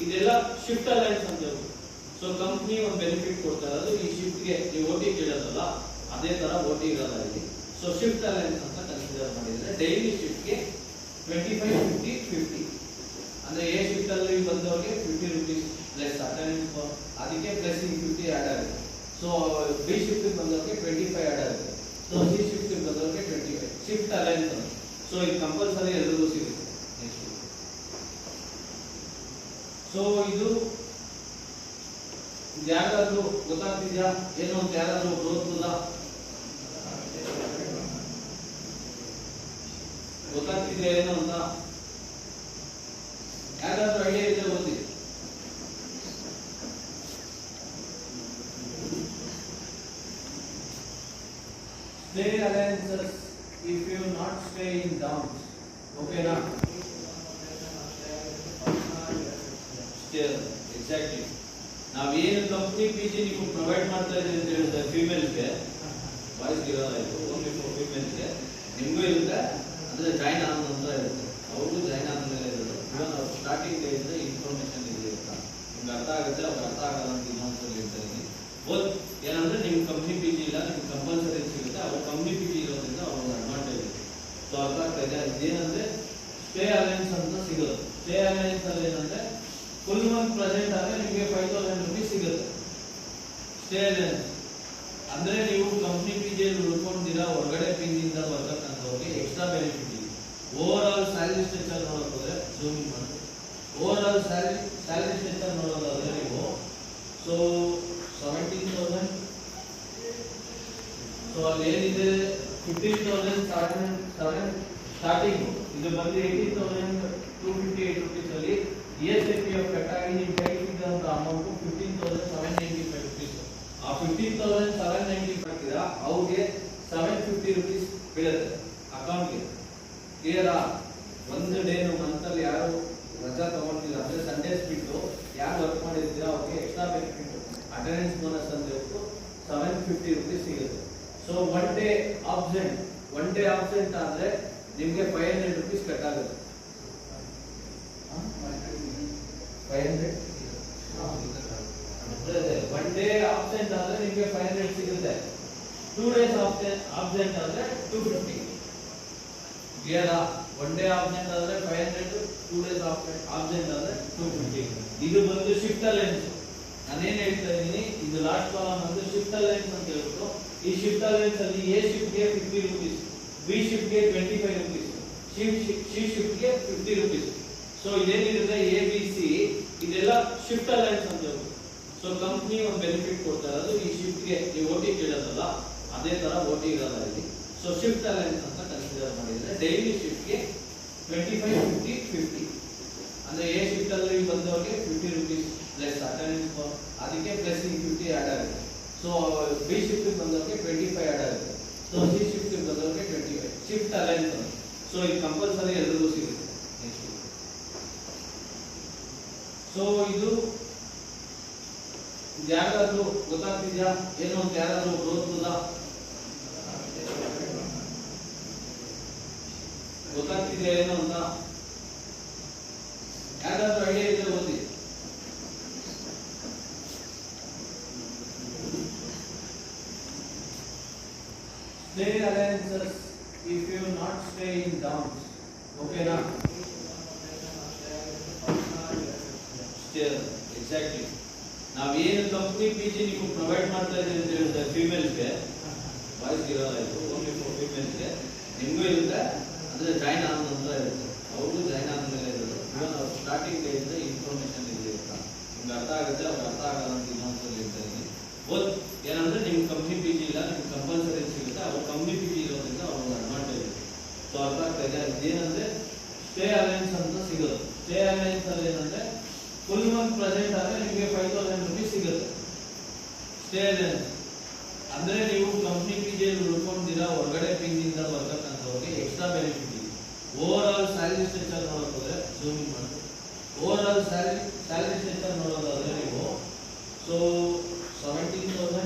ಇದೆಲ್ಲ ಶಿಫ್ಟ್ ಅಲೈನ್ಸ್ ಅಂತ ಹೇಳ್ಬಿಟ್ಟು. ಸೊ ಕಂಪ್ನಿ ಒಂದು ಬೆನಿಫಿಟ್ ಕೊಡ್ತಾ ಇರೋದು ಈ ಶಿಫ್ಟ್ ಗೆ. ನೀವು OT ಕೇಳೋದಲ್ಲ, ಅದೇ ತರ OT ಇರಲ್ಲ ಇಲ್ಲಿ. ಸೊ ಶಿಫ್ಟ್ ಅಲೈನ್ಸ್ ಅಂತ ಕನ್ಸಿಡರ್ ಮಾಡಿದ್ರೆ ಡೈಲಿ ಶಿಫ್ಟ್ ಗೆ 25, 50, 50 ಅಂದ್ರೆ ಎ ಶಿಫ್ಟ್ ಅಲ್ಲಿ ಬಂದವರಿಗೆ 50 rupees ಪ್ಲಸ್ ಅಟೆಂಡೆನ್ಸ್ ಅದಕ್ಕೆ ಪ್ಲಸ್ 50 ಆಡ್ ಆಗುತ್ತೆ. ಸೊ ಬಿ ಶಿಫ್ಟ್ ಬಂದವರಿಗೆ 25 ಆಡ್ ಆಗುತ್ತೆ. ಸೊ ಸಿ ಶಿಫ್ಟ್ ಬಂದವರಿಗೆ 25 ಶಿಫ್ಟ್ ಅಲೈನ್ಸ್. ಸೊ ಇದು ಕಂಪಲ್ಸರಿ ಎಲ್ಲರಿಗೂ ಸಿಗುತ್ತೆ. ಸೊ ಇದು ಯಾರಾದ್ರೂ ಗೊತ್ತಾಗ್ತಿದ್ಯಾ ಏನು ಅಂತ? ಯಾರಾದ್ರೂ ಗೊತ್ತಾಗ್ತದಾ? ಗೊತ್ತಾಗ್ತಿದ್ಯಾ ಏನು ಅಂತ? ಯಾರಾದ್ರೂ ಐಡಿಯಾ ಇದ್ರೆ ಓದಿ. Stay alliances if you not stay in downs. Okay na? Stay exactly. ನಾವೇನು ಕಂಪ್ನಿ PG ನೀವು ಪ್ರೊವೈಡ್ ಮಾಡ್ತಾ ಇದ್ದೀವಿ ಅಂತ ಹೇಳಿದ್ರೆ ಫೀಮೇಲ್ಸ್ಗೆ, ಬಾಯ್ಸ್ ಇರೋಲ್ಲ, ಇದು ಓನ್ಲಿ ಫಾರ್ ಫೀಮೇಲ್ಸ್ಗೆ. ನಿಮಗೂ ಇರುತ್ತೆ ಅಂದ್ರೆ ಜಾಯ್ನ್ ಆನ್ ಅಂತ ಇರುತ್ತೆ, ಅವ್ರಿಗೂ ಜಾಯ್ನ್ ಆದ್ಮೇಲೆ ಇರೋದು. ಇವನ್ ಅವ್ರು ಸ್ಟಾರ್ಟಿಂಗ್ ಇದ್ರೆ ಇನ್ಫಾರ್ಮೇಶನ್ ಇರುತ್ತೆ, ನಿಮ್ಗೆ ಅರ್ಥ ಆಗುತ್ತೆ, ಅವ್ರಿಗೆ ಅರ್ಥ ಆಗಲ್ಲ ಅಂತ ಇನ್ನೊಂದ್ಸಲ ಹೇಳ್ತಾ ಇದ್ದೀನಿ. ಓದ್ ಏನಂದ್ರೆ ನಿಮ್ ಕಂಪ್ನಿ PG ಇಲ್ಲ, ನಿಮ್ಗೆ ಕಂಪಲ್ಸರಿ ಸಿಗುತ್ತೆ. ಅವ್ರ ಕಂಪ್ನಿ PG ಇರೋದ್ರಿಂದ ಅವ್ರಿಗೆ ಅಡ್ವಾಂಟೇಜ್ ಇದೆ. ಸೊ ಅರ್ಥ ಆಗ್ತಾ ಇದೆ? ಇದೇನಂದ್ರೆ ಸ್ಟೇ ಅಲೈನ್ಸ್ ಅಂತ ಸಿಗೋದು. ಸ್ಟೇ ಅಲೈನ್ಸ್ ಅಲ್ಲಿ ಏನಂದ್ರೆ ಫುಲ್ ಮಂತ್ ಪ್ರೆಸೆಂಟ್ ಆದ್ರೆ ನಿಮಗೆ 5000 rupees ಸಿಗುತ್ತೆ. ಸ್ಟೇ ಅಲೈನ್ಸ್ ಅಂದ್ರೆ ನೀವು ಕಂಪ್ನಿ PG ಉಳ್ಕೊಂಡಿರಾ, ಹೊರಗಡೆ PG ಇಂದ ಬರ್ತಕ್ಕಂಥವ್ರಿಗೆ ಎಕ್ಸ್ಟ್ರಾ ಬೆನಿಫಿಟ್ ಇದೆ. ಓವರ್ ಆಲ್ ಸ್ಯಾಲರಿ ಸ್ಟ್ರಕ್ಚರ್ ನೋಡೋದಾದ್ರೆ ಜೂಮಿಂಗ್ ಮಾಡಿ, ಓವರ್ ಆಲ್ ಸ್ಯಾಲರಿ ಸ್ಟ್ರಕ್ಚರ್ ನೋಡೋದಾದ್ರೆ ನೀವು ಸೊ 17,000. ಸೊ ಅಲ್ಲಿ ಏನಿದೆ 15,700 ಸ್ಟಾರ್ಟಿಂಗ್. ಇದು ಬಂದು 18,258 rupees ಅಲ್ಲಿ SIPF ಕಟ್ ಆಗಿ ನಿಮ್ಮ ಕೈಗೆ ಸಿಗಂತ ಅಮೌಂಟ್ 15,795 rupees. ಆ 15,795 ಹಾಕಿರಾ ಅವ್ರಿಗೆ 750 rupees ಬೀಳುತ್ತೆ ಅಕೌಂಟ್ಗೆ. ಕ್ಲಿಯರಾ? ಒಂದು ಡೇನು ಮಂತಲ್ಲಿ ಯಾರು ರಜಾ ತಗೊಳ್ತೀರಾ ಅಂದ್ರೆ ಸಂಡೇಸ್ ಬಿಟ್ಟು ಯಾರು ವರ್ಕ್ ಮಾಡಿರ್ತೀರಾ ಅವ್ರಿಗೆ ಎಕ್ಸ್ಟ್ರಾ ಬೆನಿಫಿಟ್ ಅಟೆಂಡೆನ್ಸ್ ಬೋನಸ್ ಅಂತ ಹೇಳ್ಬಿಟ್ಟು 750 rupees ಸಿಗುತ್ತೆ. ಸೊ ಒನ್ ಡೇ ಆಬ್ಸೆಂಟ್ ಆದ್ರೆ ನಿಮ್ಗೆ 500 rupees ಕಟ್ ಆಗುತ್ತೆ. 500 ಒನ್ ಡೇ ಆಬ್ಸೆಂಟ್ ಆದ್ರೆ ನಿಮ್ಗೆ 500 ಸಿಗುತ್ತೆ. 2 days ಆಬ್ಸೆಂಟ್ ಆದ್ರೆ 250. ಕ್ಲಿಯರಾ? ಒನ್ ಡೇ ಆಬ್ಸೆಂಟ್ ಆದ್ರೆ 500, 2 days ಆಬ್ಸೆಂಟ್ ಆದ್ರೆ 250. ಇದು ಬಂದು ಶಿಫ್ಟ್ ಅಲೈನ್ಸ್. ನಾನೇನ್ ಹೇಳ್ತಾ ಇದ್ದೀನಿ, ಇದು ಲಾಸ್ಟ್ ಕಾಲಮ್ ಬಂದು ಶಿಫ್ಟ್ ಅಲೈನ್ಸ್ ಅಂತ ಹೇಳ್ಬಿಟ್ಟು, ಈ ಶಿಫ್ಟ್ ಅಲೈನ್ಸ್ ಅಲ್ಲಿ ಎ ಶಿಫ್ಟ್ ಗೆ 50 rupees, ಬಿ ಶಿಫ್ಟ್ ಗೆ 25 rupees, ಸಿ ಶಿಫ್ಟ್ ಗೆ 50 rupees. ಸೊ ಇದೇನಿರುತ್ತೆ ABC ಇದೆಲ್ಲ ಶಿಫ್ಟ್ ಅಲೈನ್ಸ್ ಅಂತ ಹೇಳ್ಬಿಟ್ಟು. ಸೊ ಕಂಪ್ನಿ ಒಂದು ಬೆನಿಫಿಟ್ ಕೊಡ್ತಾ ಇರೋದು ಈ ಶಿಫ್ಟ್ ಗೆ. ನೀವು OT ಕೇಳೋದಲ್ಲ, ಅದೇ ತರ OT ಇರಲ್ಲ ಇಲ್ಲಿ. ಸೊ ಶಿಫ್ಟ್ ಅಲೈನ್ಸ್ ಅಂತ ಕನ್ಸಿಡರ್ ಮಾಡಿದ್ರೆ ಡೈಲಿ ಶಿಫ್ಟ್ ಗೆ 25, 50, 50 ಅಂದ್ರೆ ಎ ಶಿಫ್ಟ್ ಅಲ್ಲಿ ಬಂದವರಿಗೆ 50 rupees ಪ್ಲಸ್ ಅಟೆಂಡೆನ್ಸ್ ಅದಕ್ಕೆ ಪ್ಲಸ್ 50 ಆಡ್ ಆಗುತ್ತೆ. ಸೊ ಬಿ ಶಿಫ್ಟ್ ಬಂದವರಿಗೆ 25 ಆಡ್ ಆಗುತ್ತೆ. ಸೊ ಸಿ ಶಿಫ್ಟ್ ಬಂದವರಿಗೆ 25 ಶಿಫ್ಟ್ ಅಲೈನ್ಸ್. ಸೊ ಇದು ಕಂಪಲ್ಸರಿ ಎಲ್ಲರಿಗೂ ಸಿಗುತ್ತೆ. ಸೊ ಇದು ಯಾರಾದ್ರೂ ಗೊತ್ತಾಗ್ತಿದ್ಯಾ ಏನು ಅಂತ? ಯಾರಾದ್ರೂ ಗೊತ್ತಾಗ್ತದಾ? ಗೊತ್ತಾಗ್ತಿದ್ಯಾ ಏನು ಅಂತ? ಯಾರಾದ್ರೂ ಐಡಿಯಾ ಇದ್ರೆ ಓದಿ. Stay alliances if you not stay in downs. Okay na? Stay exactly. ನಾವೇನು ಕಂಪ್ನಿ PG ನೀವು ಪ್ರೊವೈಡ್ ಮಾಡ್ತಾ ಇದ್ದೀವಿ ಅಂತ ಹೇಳಿದ್ರೆ ಫೀಮೇಲ್ಸ್ಗೆ ವಾಯ್ಸ್ ಇರೋಲ್ಲ ಇದು ಓನ್ಲಿ ಫಾರ್ ಫೀಮೇಲ್ಸ್ಗೆ ನಿಮಗೂ ಇರುತ್ತೆ ಅಂದರೆ ಜಾಯ್ನ್ ಆದ ನಂತರ ಇರುತ್ತೆ ಅವರು ಜಾಯ್ನ್ ಆದಮೇಲೆ ಇರೋದು ಇವನ್ ಅವ್ರು ಸ್ಟಾರ್ಟಿಂಗ್ ಡೇಯಿಂದ ಇನ್ಫಾರ್ಮೇಷನ್ ಇರುತ್ತೆ ನಿಮ್ಗೆ ಅರ್ಥ ಆಗುತ್ತೆ ಅವ್ರಿಗೆ ಅರ್ಥ ಆಗಲ್ಲ ಅಂತ ಇನ್ನೊಂದ್ಸಲ ಹೇಳ್ತಾ ಇದ್ದೀನಿ ಓದ್ ಏನಂದ್ರೆ ನಿಮ್ಮ ಕಂಪ್ನಿ PG ಇಲ್ಲ ನಿಮ್ಗೆ ಕಂಪಲ್ಸರಿ ಸಿಗುತ್ತೆ ಅವ್ರ ಕಂಪ್ನಿ PG ಇರೋದ್ರಿಂದ ಅವ್ರಿಗೆ ಅಡ್ವಾಂಟೇಜ್ ಇದೆ ಸೊ ಅರ್ಥ ಆಗ್ತಾ ಇದೆ ಅದೇನಂದ್ರೆ ಸ್ಟೇ ಅಲೈನ್ಸ್ ಅಂತ ಸಿಗೋದು ಸ್ಟೇ ಅಲೈನ್ಸ್ ಅಲ್ಲಿ ಏನಂದ್ರೆ ಫುಲ್ ಮಂತ್ ಪ್ರೆಸೆಂಟ್ ಆದ್ರೆ ನಿಮಗೆ 5000 ರೂಪೀಸ್ ಸಿಗುತ್ತೆ ಸ್ಟೇ ಅಲೈನ್ಸ್ ಅಂದ್ರೆ ನೀವು ಕಂಪ್ನಿ PG ಉಳ್ಕೊಂಡಿದ್ದೀರಾ ಹೊರಗಡೆ ಪಿಂಗಿಂದ ಬರ್ತಕ್ಕಂಥವ್ರಿಗೆ ಎಕ್ಸ್ಟ್ರಾ ಬೆನಿಫಿಟ್ ಇದೆ ಓವರ್ ಆಲ್ ಸ್ಯಾಲರಿ ಸ್ಟ್ರಕ್ಚರ್ ನೋಡೋದಾದ್ರೆ ಜೂಮಿಂಗ್ ಮಾಡಿ ಓವರ್ ಆಲ್ ಸ್ಯಾಲರಿ ಸ್ಟ್ರಕ್ಚರ್ ನೋಡೋದಾದ್ರೆ ನೀವು ಸೊ 17,000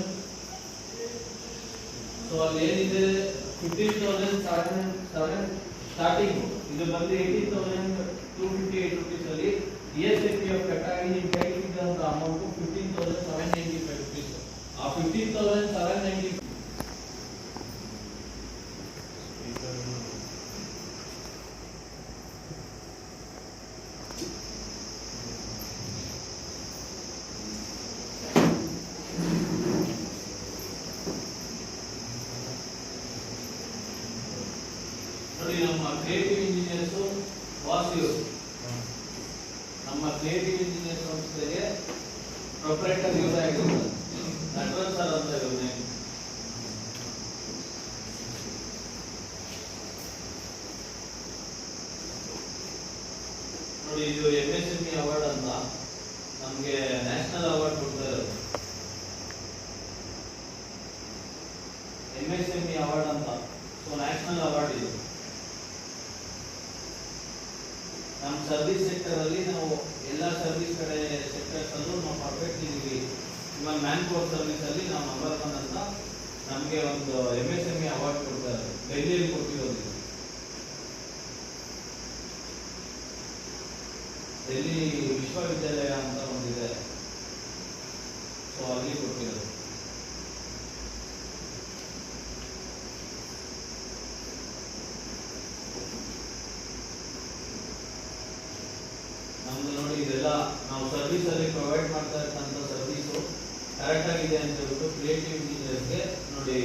ಸೊ ಅಲ್ಲಿ ಏನಿದೆ 15,700 ಸ್ಟಾರ್ಟಿಂಗ್ ಇದು ಬಂದು 18,258 ರೂಪೀಸ್ ಅಲ್ಲಿ ESIPF ಕಟ್ಟಾಗಿ ನಿಮ್ಮ ಕೈಗೆ ಇದ್ದಂತ ಅಮೌಂಟ್ 15,795 ರೂಪೀಸ್ ಆ 15,795 ನೋಡಿ ನಮ್ಮ ಕ್ರಿಯೇಟಿವ್ ಇಂಜಿನಿಯರ್ಸ್ ವಾಸಿಯು ನಮ್ಮ ಕ್ರಿಯೇಟಿವ್ ಇಂಜಿನಿಯರ್ ಸಂಸ್ಥೆಗೆ ಪ್ರೊಪ್ರೈಟರ್ ಇವರೇ ಆಗಿರ್ತಾರೆ ನಟರಾಜ್ ಸರ್ ಅಂತ ಇವ್ರ ನೇಮ್ ನೋಡಿ ಇದು MSME ಅವಾರ್ಡ್ ಅಂತ ನಮಗೆ ನ್ಯಾಷನಲ್ ಅವಾರ್ಡ್ ಕೊಡ್ತಾ ಇರೋದು MSME ಅವಾರ್ಡ್ ಅಂತ ಸೊ ನ್ಯಾಷನಲ್ ಅವಾರ್ಡ್ ಇದು ನಮ್ಮ ಸರ್ವಿಸ್ ಸೆಕ್ಟರ್ ಅಲ್ಲಿ ನಾವು ಎಲ್ಲ ಸರ್ವಿಸ್ ಕಡೆ ಸೆಕ್ಟರ್ಸ್ ಅಲ್ಲೂ ನಾವು ಪರ್ಫೆಕ್ಟ್ ಇದೀವಿ ಇವಾಗ ಮ್ಯಾನ್ ಪವರ್ ಸರ್ವಿಸ್ ಅಲ್ಲಿ ನಾವು ನಂಬರ್ 1 ಅಂತ ನಮಗೆ ಒಂದು MSME ಅವಾರ್ಡ್ ಕೊಡ್ತಾರೆ ಡೆಲ್ಲಿಯಲ್ಲಿ ಕೊಟ್ಟಿರೋದು ಡೆಲ್ಲಿ ವಿಶ್ವವಿದ್ಯಾಲಯ ಅಂತ ಒಂದಿದೆ ಸೊ ಅಲ್ಲಿ ಕೊಟ್ಟಿರೋದು ನಮ್ದು ನೋಡಿ ಇದೆಲ್ಲ ನಾವು ಸರ್ವಿಸ್ ಅಲ್ಲಿ ಪ್ರೊವೈಡ್ ಮಾಡ್ತಾ ಇರ್ತಕ್ಕಂಥ ಸರ್ವಿಸು ಕರೆಕ್ಟ್ ಆಗಿದೆ ಅಂತ ಹೇಳ್ಬಿಟ್ಟು ಕ್ರಿಯೇಟಿವ್ ಇಂಜಿನಿಯರ್ಸ್ಗೆ ನೋಡಿ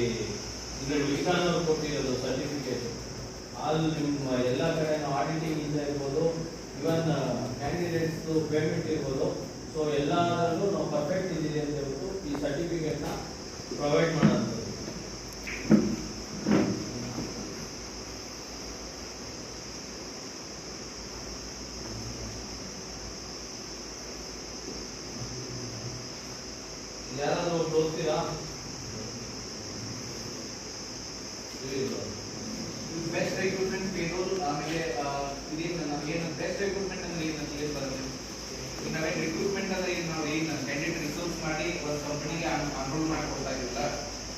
ಇಲ್ಲಿ ವಿಶ್ವಾನ್ ಅವರು ಕೊಟ್ಟಿರೋದು ಸರ್ಟಿಫಿಕೇಟ್ ಅಲ್ಲಿ ನಿಮ್ಮ ಎಲ್ಲ ಕಡೆ ನಾವು ಆಡಿಟಿಂಗ್ ಇಂದ ಇರ್ಬೋದು ಇವನ್ ಕ್ಯಾಂಡಿಡೇಟ್ಸ್ ಪೇಮೆಂಟ್ ಇರ್ಬೋದು ಸೊ ಎಲ್ಲರಲ್ಲೂ ನಾವು ಪರ್ಫೆಕ್ಟ್ ಇದ್ದೀವಿ ಅಂತ ಹೇಳ್ಬಿಟ್ಟು ಈ ಸರ್ಟಿಫಿಕೇಟ್ನ ಪ್ರೊವೈಡ್ ಮಾಡೋದು ಯಾರಾದ್ರೂ ಒಬ್ರು ಓದ್ತೀರಾ ಬೆಸ್ಟ್ ರಿಕ್ರೂಟ್ಮೆಂಟ್ ಪೇರೋಲ್ ಆಮೇಲೆ ಇದೇನು ನಮಗೇನು ಬೆಸ್ಟ್ ರಿಕ್ರೂಟ್ಮೆಂಟ್ ಅಂದ್ರೆ ಏನು ಬರುತ್ತೆ ಈಗ ನಾವೇನು ರಿಕ್ರೂಟ್ಮೆಂಟ್ ಅಂದ್ರೆ ಏನು ನಾವು ಏನು ಕ್ಯಾಂಡಿಡೇಟ್ ರಿಸೋರ್ಸ್ ಮಾಡಿ ಒಂದು ಕಂಪನಿಗೆ ಅನ್ರೋಲ್ ಮಾಡಿಕೊಡ್ತಾ ಇರಲಿಲ್ಲ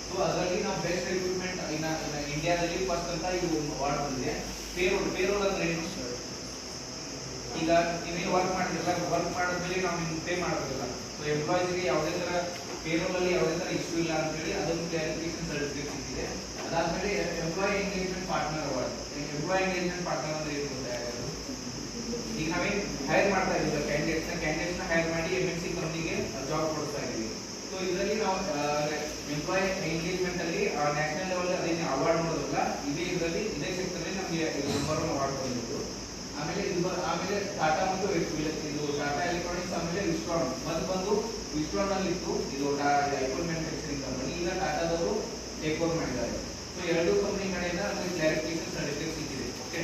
ಸೊ ಅದರಲ್ಲಿ ನಾವು ಬೆಸ್ಟ್ ರಿಕ್ರೂಟ್ಮೆಂಟ್ ಇನ್ನು ಇಂಡಿಯಾದಲ್ಲಿ ಫಸ್ಟ್ ಅಂತ ಇದು ಅವಾರ್ಡ್ ಬಂದಿದೆ ಪೇರೋಲ್ ಅಂದ್ರೆ ಏನು ಈಗ ನೀವೇನು ವರ್ಕ್ ಮಾಡಿದ್ರಲ್ಲ ವರ್ಕ್ ಮಾಡಿದ್ಮೇಲೆ ನಾವು ನಿಮ್ಗೆ ಪೇ ಮಾಡೋದಿಲ್ಲ ಸೊ ಎಂಪ್ಲಾಯೀಸ್ಗೆ ಯಾವುದೇ ಥರ ಪೇರೋಲ್ ಅಲ್ಲಿ ಯಾವುದೇ ಥರ ಇಶ್ಯೂ ಇಲ್ಲ ಅಂತ ಹೇಳಿ ಅದೊಂದು ಕ್ಲಾರಿಫಿಕೇಶನ್ ಸರ್ಟಿಫಿಕೇಟ್ ಸಿಕ್ಕಿದೆ ಅದಾದ್ಮೇಲೆ employee engagement partner award employee engagement partner ಅಂದ್ರೆ ಏನು ಗೊತ್ತಾಗೋದು ಈಗ ನಾವೇನು ಹೈರ್ ಮಾಡ್ತಾ ಇದ್ದೀವಿ ಕ್ಯಾಂಡಿಡೇಟ್ಸ್ನ ಹೈರ್ ಮಾಡಿ MNC ಕಂಪ್ನಿಗೆ ಜಾಬ್ ಕೊಡ್ತಾ ಇದ್ದೀವಿ ಸೊ ಇದರಲ್ಲಿ ನಾವು ಎಂಪ್ಲಾಯಿ ಎಂಗೇಜ್ಮೆಂಟ್ ಅಲ್ಲಿ ನ್ಯಾಷನಲ್ ಲೆವೆಲ್ ಅದೇನು ಅವಾರ್ಡ್ ಮಾಡೋದಿಲ್ಲ ಇದರಲ್ಲಿ ಇದೇ ಸೆಕ್ಟರ್ ನಮಗೆ ನಂಬರ್ 1 ಅವಾರ್ಡ್ ಬಂದಿತ್ತು ಆಮೇಲೆ ಟಾಟಾ ಮತ್ತು ಇದು ಟಾಟಾ ಎಲೆಕ್ಟ್ರಾನಿಕ್ಸ್ ಆಮೇಲೆ ವಿಸ್ಟ್ರಾನ್ ಮತ್ತು ಬಂದು ವಿಸ್ಟ್ರಾನ್ ಅಲ್ಲಿ ಇತ್ತು ಇದು ಐಫೋನ್ ಮ್ಯಾನುಫ್ಯಾಕ್ಚರಿಂಗ್ ಕಂಪನಿ ಈಗ ಟಾಟಾದವರು ಟೇಕ್ ಓವರ್ ಮಾಡಿದ್ದಾರೆ ಸೊ ಎರಡು ಕಂಪನಿ ಕಡೆಯಿಂದ ನಮಗೆ ಕ್ಲಾರಿಫಿಕೇಶನ್ ಸರ್ಟಿಫಿಕೇಟ್ ಸಿಕ್ಕಿದೆ ಓಕೆ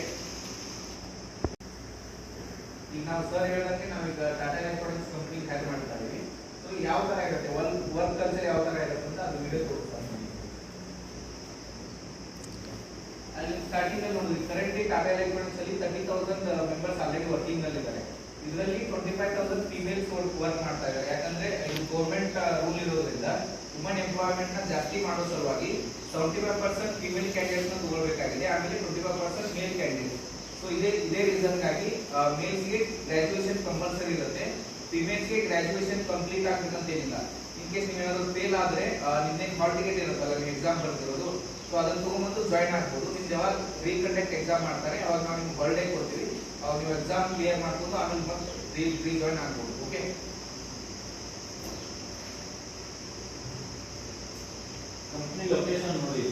ಈಗ ನಾವು ಸರ್ ಹೇಳಿದಂಗೆ ನಾವೀಗ ಟಾಟಾ ಎಲೆಕ್ಟ್ರಾನಿಕ್ಸ್ ಕಂಪನಿ ಹೈರ್ ಮಾಡ್ತಾ ಇದೀವಿ ಸೊ ಯಾವ ತರ ಇರುತ್ತೆ ವರ್ಕ್ ಕಲ್ಚರ್ ಯಾವ ತರ ಇರುತ್ತೆ ಅಂತ ಅದು ವಿಡಿಯೋ ತೋರಿಸ್ತಾರೆ ಅಲ್ಲಿ ಸ್ಟಾರ್ಟಿಂಗ್ ಅಲ್ಲಿ ನೋಡಿದ್ವಿ ಕರೆಂಟ್ಲಿ ಟಾಟಾ ಎಲೆಕ್ಟ್ರಾನಿಕ್ಸ್ ಅಲ್ಲಿ 30,000 ಮೆಂಬರ್ಸ್ ಆಲ್ರೆಡಿ ವರ್ಕಿಂಗ್ ಅಲ್ಲಿ ಇದ್ದಾರೆ ಇದರಲ್ಲಿ 25,000 ಫೀಮೇಲ್ಸ್ ವರ್ಕ್ ಮಾಡ್ತಾ ಇದ್ದಾರೆ ಯಾಕಂದ್ರೆ ಇದು ಗೌರ್ಮೆಂಟ್ ರೂಲ್ ಇರೋದ್ರಿಂದ ವುಮನ್ ಎಂಪ್ಲಾಯ್ಮೆಂಟ್ ನ ಜಾಸ್ತಿ ಮಾಡೋ ಸಲುವಾಗಿ 75% ಫೀಮೇಲ್ ಕ್ಯಾಂಡಿಡೇಟ್ಸ್ ನ ತಗೊಳ್ಬೇಕಾಗಿದೆ ಆಮೇಲೆ 25% ಮೇಲ್ ಕ್ಯಾಂಡಿಡೇಟ್ಸ್ ಸೊ ಇದೇ ರೀಸನ್ಗಾಗಿ ಮೇಲ್ಸ್ಗೆ ಗ್ರಾಜುಯೇಷನ್ ಕಂಪಲ್ಸರಿ ಇರುತ್ತೆ, ಫಿಮೇಲ್ಸ್ಗೆ ಗ್ರಾಜುಯೇಷನ್ ಕಂಪ್ಲೀಟ್ ಆಗ್ಬೇಕಂತ ಏನಿಲ್ಲ. ಇನ್ ಕೇಸ್ ನೀವು ಏನಾದ್ರು ಫೇಲ್ ಆದ್ರೆ ನಿಮ್ಗೆ ಹಾಲ್ ಟಿಕೆಟ್ ಇರುತ್ತಲ್ಲ, ನೀವು ಎಕ್ಸಾಮ್ ಬರ್ತಿರೋದು, ಸೊ ಅದನ್ನ ತಗೊಂಡ್ಬಂದು ಜಾಯ್ನ್ ಆಗ್ಬೋದು. ನಿಮ್ಗೆ ಯಾವಾಗ ರೀಕಂಡಕ್ಟ್ ಎಕ್ಸಾಮ್ ಮಾಡ್ತಾರೆ ಅವಾಗ ನಾವು ನಿಮ್ಗೆ ಹಾಲ್ ಡೇ ಕೊಡ್ತೀವಿ, ಅವಾಗ ನೀವು ಎಕ್ಸಾಮ್ ಕ್ಲಿಯರ್ ಮಾಡ್ಕೊಂಡು ಆಮೇಲೆ ಮತ್ತೆ ಜಾಯ್ನ್ ಆಗ್ಬೋದು. ಓಕೆ, ಕಂಪ್ನಿ ಲೊಕೇಶನ್ ನೋಡಿ,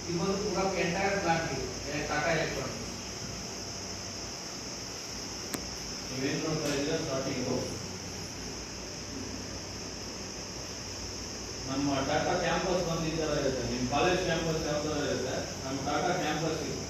ಇದು ಪೂರಾ ಎಂಟೈರ್ ಪ್ಲಾಂಟ್ ಇದೆ ಟಾಟಾ ಎಲೆಕ್ಟ್ರಾನಿಕ್ಸ್. ನೀವೇನ್ ನೋಡ್ತಾ ಇದ್ದೀರಾ ಸ್ಟಾರ್ಟಿಂಗು ನಮ್ಮ ಟಾಟಾ ಕ್ಯಾಂಪಸ್ ಒಂದು ಈ ತರ ಇರುತ್ತೆ. ನಿಮ್ಮ ಕಾಲೇಜ್ ಕ್ಯಾಂಪಸ್ ಯಾವ ತರ ಇರುತ್ತೆ, ನಮ್ಮ ಟಾಟಾ ಕ್ಯಾಂಪಸ್ ಇದೆ.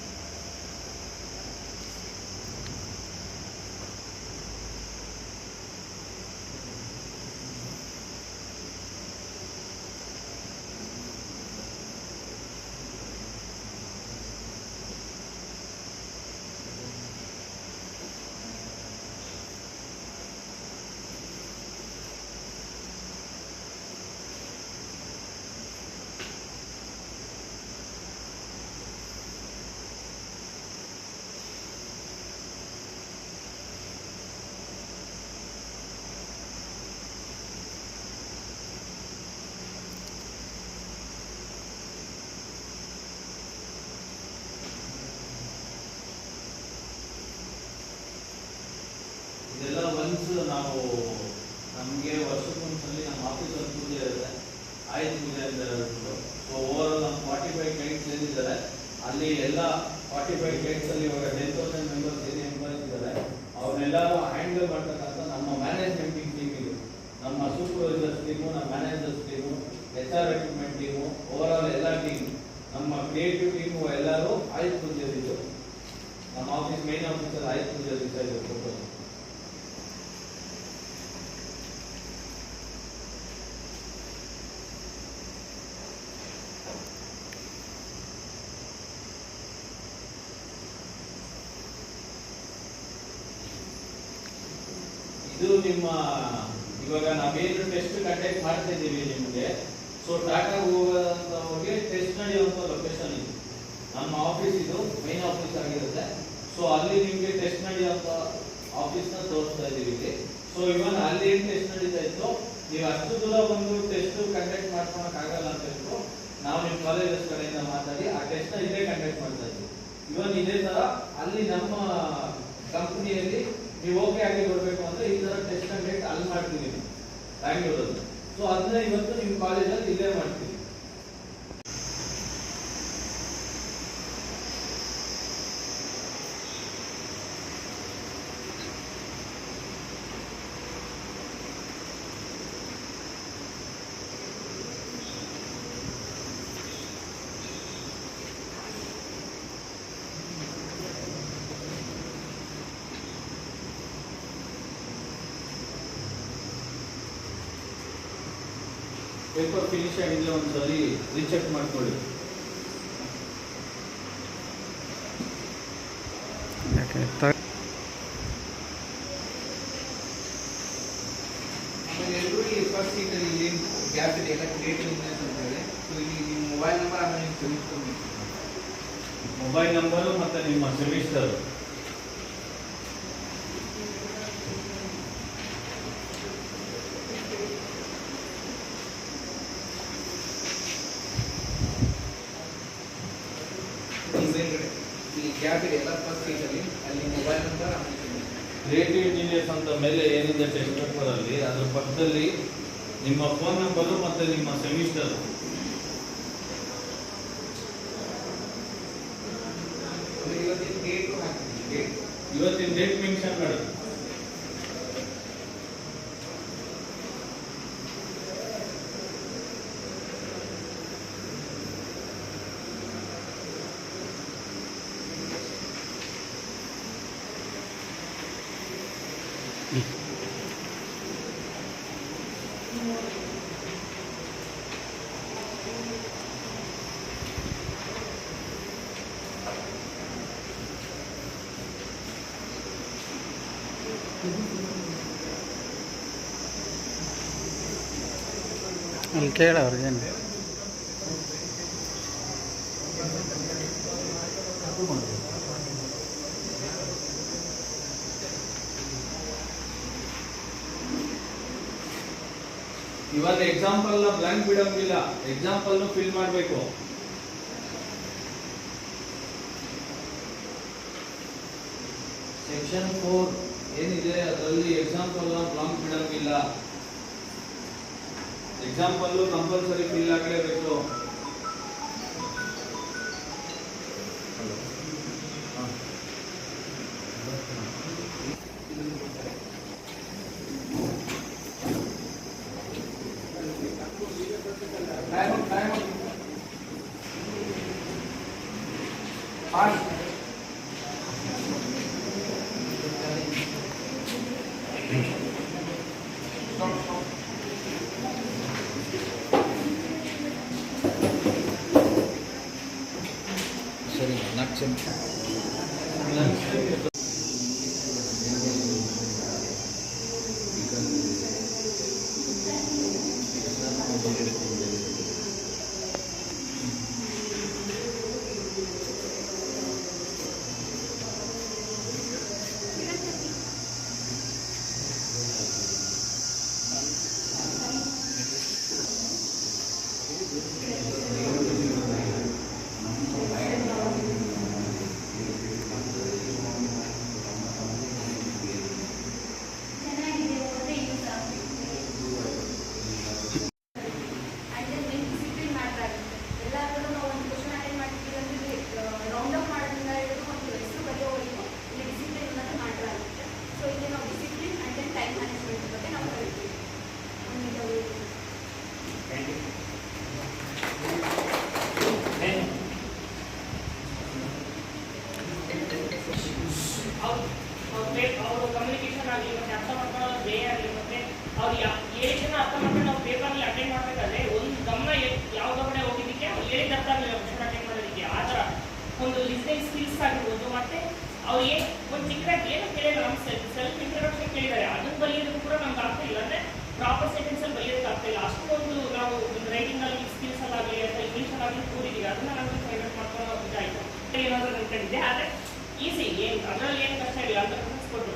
ಇದೆಲ್ಲ ಒನ್ಸ್ ನಾವು ನಮಗೆ ವರ್ಷಕ್ಕೊಂದ್ಸಲಿ ನಮ್ಮ ಆಫೀಸಲ್ಲಿ ಪೂಜೆ ಇರುತ್ತೆ, ಆಯುಧ ಪೂಜೆ ಅಂತ ಹೇಳ್ಬಿಟ್ಟು. ಸೊ ಓವರ್ ಆಲ್ ನಮ್ಮ 45 ಕ್ಲೈಂಟ್ಸ್ ಏನಿದ್ದಾರೆ ಅಲ್ಲಿ ಎಲ್ಲ 45 ಕ್ಲೈಂಟ್ಸ್ ಅಲ್ಲಿ ಇವಾಗ 10,000 ಮೆಂಬರ್ಸ್ ಏನು ಎಂಪ್ಲಾಯ್ಸ್ ಇದ್ದಾರೆ ಅವ್ರನ್ನೆಲ್ಲರೂ ಹ್ಯಾಂಡಲ್ ಮಾಡ್ತಕ್ಕಂಥ ನಮ್ಮ ಮ್ಯಾನೇಜ್ಮೆಂಟ್ ಟೀಮ್ ಇದು, ನಮ್ಮ ಸೂಪರ್ವೈಸರ್ಸ್ ಟೀಮು, ನಮ್ಮ managers team, HR recruitment team, over all ಎಲ್ಲ ಟೀಮ್, ನಮ್ಮ ಕ್ರಿಯೇಟಿವ್ ಟೀಮು ಎಲ್ಲರೂ ಆಯುಧ ಪೂಜೆ ಇದು. ನಮ್ಮ ಆಫೀಸ್ ಮೇನ್ ಆಫೀಸಲ್ಲಿ ಆಯುಧ ಪೂಜೆ ದಿವಸ ಇದೆ ಫೋಟೋ. ಇದು ನಿಮ್ಮ ಇವಾಗ ನಾವೇನು ಟೆಸ್ಟ್ ಕಂಡಕ್ಟ್ ಮಾಡ್ತಾ ಇದ್ದೀವಿ ನಿಮಗೆ, ಸೊ ಟಾಟಾ ಹೋಗೋಂಥವ್ರಿಗೆ ಟೆಸ್ಟ್ ನಡೆಯುವಂಥ ಲೊಕೇಶನ್ ಇದು. ನಮ್ಮ ಆಫೀಸ್ ಇದು ಮೈನ್ ಆಫೀಸ್ ಆಗಿರುತ್ತೆ. ಸೊ ಅಲ್ಲಿ ನಿಮಗೆ ಟೆಸ್ಟ್ ನಡೆಯುವಂಥ ಆಫೀಸ್ನ ತೋರಿಸ್ತಾ ಇದ್ದೀವಿ ಇಲ್ಲಿ. ಸೊ ಇವನ್ ಅಲ್ಲಿ ಏನು ಟೆಸ್ಟ್ ನಡೀತಾ ಇತ್ತು, ನೀವು ಅಷ್ಟು ದೂರ ಒಂದು ಟೆಸ್ಟ್ ಕಂಡಕ್ಟ್ ಮಾಡ್ಕೊಳಕ್ ಆಗಲ್ಲ ಅಂತ ಹೇಳ್ಬಿಟ್ಟು ನಾವು ನಿಮ್ಮ ಕಾಲೇಜಸ್ ಕಡೆಯಿಂದ ಮಾತಾಡಿ ಆ ಟೆಸ್ಟ್ನ ಇಲ್ಲೇ ಕಂಡಕ್ಟ್ ಮಾಡ್ತಾ ಇದ್ದೀವಿ. ಇವನ್ ಇದೇ ತರ ಅಲ್ಲಿ ನಮ್ಮ ಕಂಪನಿಯಲ್ಲಿ ನೀವು ಓಕೆ ಆಗಿ ಬರಬೇಕು ಅಂದ್ರೆ ಈ ತರ ಟೆಸ್ಟ್ ಕಂಡಕ್ಟ್ ಅಲ್ಲಿ ಮಾಡ್ತೀವಿ ಬ್ಯಾಂಗ್ಳೂರಲ್ಲಿ. ಸೊ ಅದನ್ನ ಇವತ್ತು ನಿಮ್ಮ ಕಾಲೇಜಲ್ಲಿ ಇಲ್ಲೇ ಮಾಡ್ತೀವಿ. ಪೇಪರ್ ಫಿನಿಶ್ ಆಗಿದೆ, ಒಂದ್ಸಲಿ ರೀಚೆಕ್ ಮಾಡ್ಕೊಳ್ಳಿ. ಆಮೇಲೆ ಎಲ್ಲರೂ ಈ ಫಸ್ಟ್ ಸೀಟಲ್ಲಿ ಇಲ್ಲಿ ಗ್ಯಾಪ್ ಇದೆ ಎಲ್ಲ ಕ್ರಿಯೇಟಿವ್ ಇಂಜಿನಿಯರ್ಸ್ ಅಂತ ಹೇಳಿ. ಸೊ ಇಲ್ಲಿ ನಿಮ್ಮ ಮೊಬೈಲ್ ನಂಬರ್ ಆಮೇಲೆ ನಿಮ್ಮ ಸೆಮಿಸ್ಟರ್, ಮೊಬೈಲ್ ನಂಬರು ಮತ್ತೆ ನಿಮ್ಮ ಸೆಮಿಸ್ಟರ್. ಗ್ಯಾಪ್ ಇದೆ ಎಲ್ಲ ಫಸ್ಟ್ ಸೀಟಲ್ಲಿ, ಅಲ್ಲಿ ಮೊಬೈಲ್ ನಂಬರ್ ಆಮೇಲೆ ಕ್ರಿಯೇಟಿವ್ ಇಂಜಿನಿಯರ್ಸ್ ಅಂತ ಮೇಲೆ ಏನಿದೆ ಟೆಸ್ಟ್ ಪೇಪರ್ ಅಲ್ಲಿ ಅದ್ರ ಪಕ್ಕದಲ್ಲಿ ನಿಮ್ಮ ಫೋನ್ ನಂಬರು ಮತ್ತೆ ನಿಮ್ಮ ಸೆಮಿಸ್ಟರ್. ಇವತ್ತಿನ ಡೇಟು ಹಾಕಿದ್ದೀವಿ. ಇವತ್ತಿನ ಡೇಟ್ ಮೆನ್ಷನ್ ಮಾಡಿ. ಅಲ್ಲಿ ಕೇಳ ಅವ್ರಿಗೇನು ಇವಾಗ ಎಕ್ಸಾಂಪಲ್ ಬ್ಲಾಂಕ್ ಬಿಡಂಗಿಲ್ಲ, ಎಕ್ಸಾಂಪಲ್ ಫಿಲ್ ಮಾಡಬೇಕು. ಸೆಕ್ಷನ್ 4 ಏನಿದೆ ಅದರಲ್ಲಿ ಎಕ್ಸಾಂಪಲ್ ಬ್ಲಾಂಕ್ ಬಿಡಂಗಿಲ್ಲ. ಎಕ್ಸಾಂಪಲ್ ಕಂಪಲ್ಸರಿ ಫಿಲ್ ಆಗಲೇಬೇಕು. ಸರಿ, 4 ನಿಮಿಷ. ಅವರು ಕಮ್ಯುನಿಕೇಶನ್ ಆಗಲಿ ಮತ್ತೆ ಅರ್ಥ ಮಾಡ್ಕೊಳ್ಳೋದು ಬೇರೆ ಆಗಲಿ ಮತ್ತೆ ಅವ್ರು ಏಳು ಜನ ಅರ್ಥ ಮಾಡ್ಕೊಂಡು ನಾವು ಪೇಪರ್ಲಿ ಅಟೆಂಡ್ ಮಾಡಬೇಕಾದ್ರೆ ಒಂದು ಗಮನ ಯಾವುದೋ ಕಡೆ ಹೋಗಿದ್ದಕ್ಕೆ ಅವ್ರು ಹೇಳಿದ ಅರ್ಥ ಆಗಲಿಲ್ಲ ಕ್ವಶನ್ ಅಟೆಂಡ್ ಮಾಡೋದಕ್ಕೆ. ಆ ಥರ ಒಂದು ಲಿಸ್ನಿಂಗ್ ಸ್ಕಿಲ್ಸ್ ಆಗಿರ್ಬೋದು. ಮತ್ತೆ ಅವ್ರಿಗೆ ಒಂದು ಚಿಕ್ಕದಾಗಿ ಏನು ಕೇಳಿಲ್ಲ, ನಮ್ಮ ಸೆಲ್ಫ್ ಇಂಟ್ರೊಡಕ್ಷನ್ ಕೇಳಿದ್ದಾರೆ, ಅದನ್ನು ಬರೆಯೋದಕ್ಕೂ ಕೂಡ ನಮ್ಗೆ ಆಗ್ತಾ ಇಲ್ಲ. ಅಂದರೆ ಪ್ರಾಪರ್ ಸೆಂಟೆನ್ಸಲ್ಲಿ ಬರೆಯೋದಕ್ಕೆ ಆಗ್ತಾ ಇಲ್ಲ. ಅಷ್ಟೊಂದು ನಾವು ಒಂದು ರೈಟಿಂಗಲ್ಲಿ ಸ್ಕಿಲ್ಸಲ್ಲಾಗಲಿ ಅಥವಾ ಇಂಗ್ಲೀಷಲ್ಲಾಗಲಿ ಕೂಡಿದ್ದೀವಿ, ಅದನ್ನು ನಮಗೆ ಫೈನಲ್ ಮಾಡ್ಕೊಳ್ಳೋ ಇದಾಯಿತು. ಏನಾದರೂ ಅನ್ಕೊಂಡಿದ್ದೆ, ಆದರೆ ಈಸಿ, ಏನು ಅದರಲ್ಲಿ ಏನು ಕಷ್ಟ ಇಲ್ಲ ಅಂತ ಕೊಟ್ಟರು.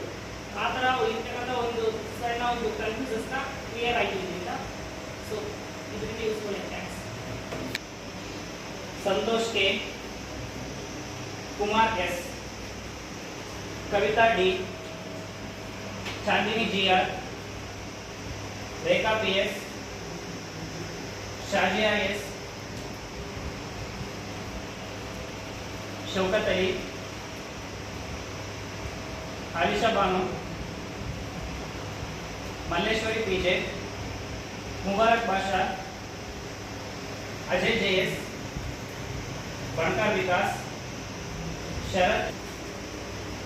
ಆ ಥರ ಇರ್ತಕ್ಕಂಥ ಒಂದು ಸಣ್ಣ ಒಂದು ಕನ್ಫ್ಯೂಸಸ್ನ ಕ್ಲಿಯರ್ ಆಗಿದ್ದರಿಂದ ಸೊ ಇದರಿಂದ ಯೂಸ್ಫುಲ್ ಆಗಿದೆ. Thanks. Santosh K, Kumar S, Kavitha D, Chandini G R, Rekha P S, Shazia S, Shaukat Ali, Alisha Bano, Malleshwari PJ, Mubarak Badshah, Ajay JS, Bankar Vikas, Sharad,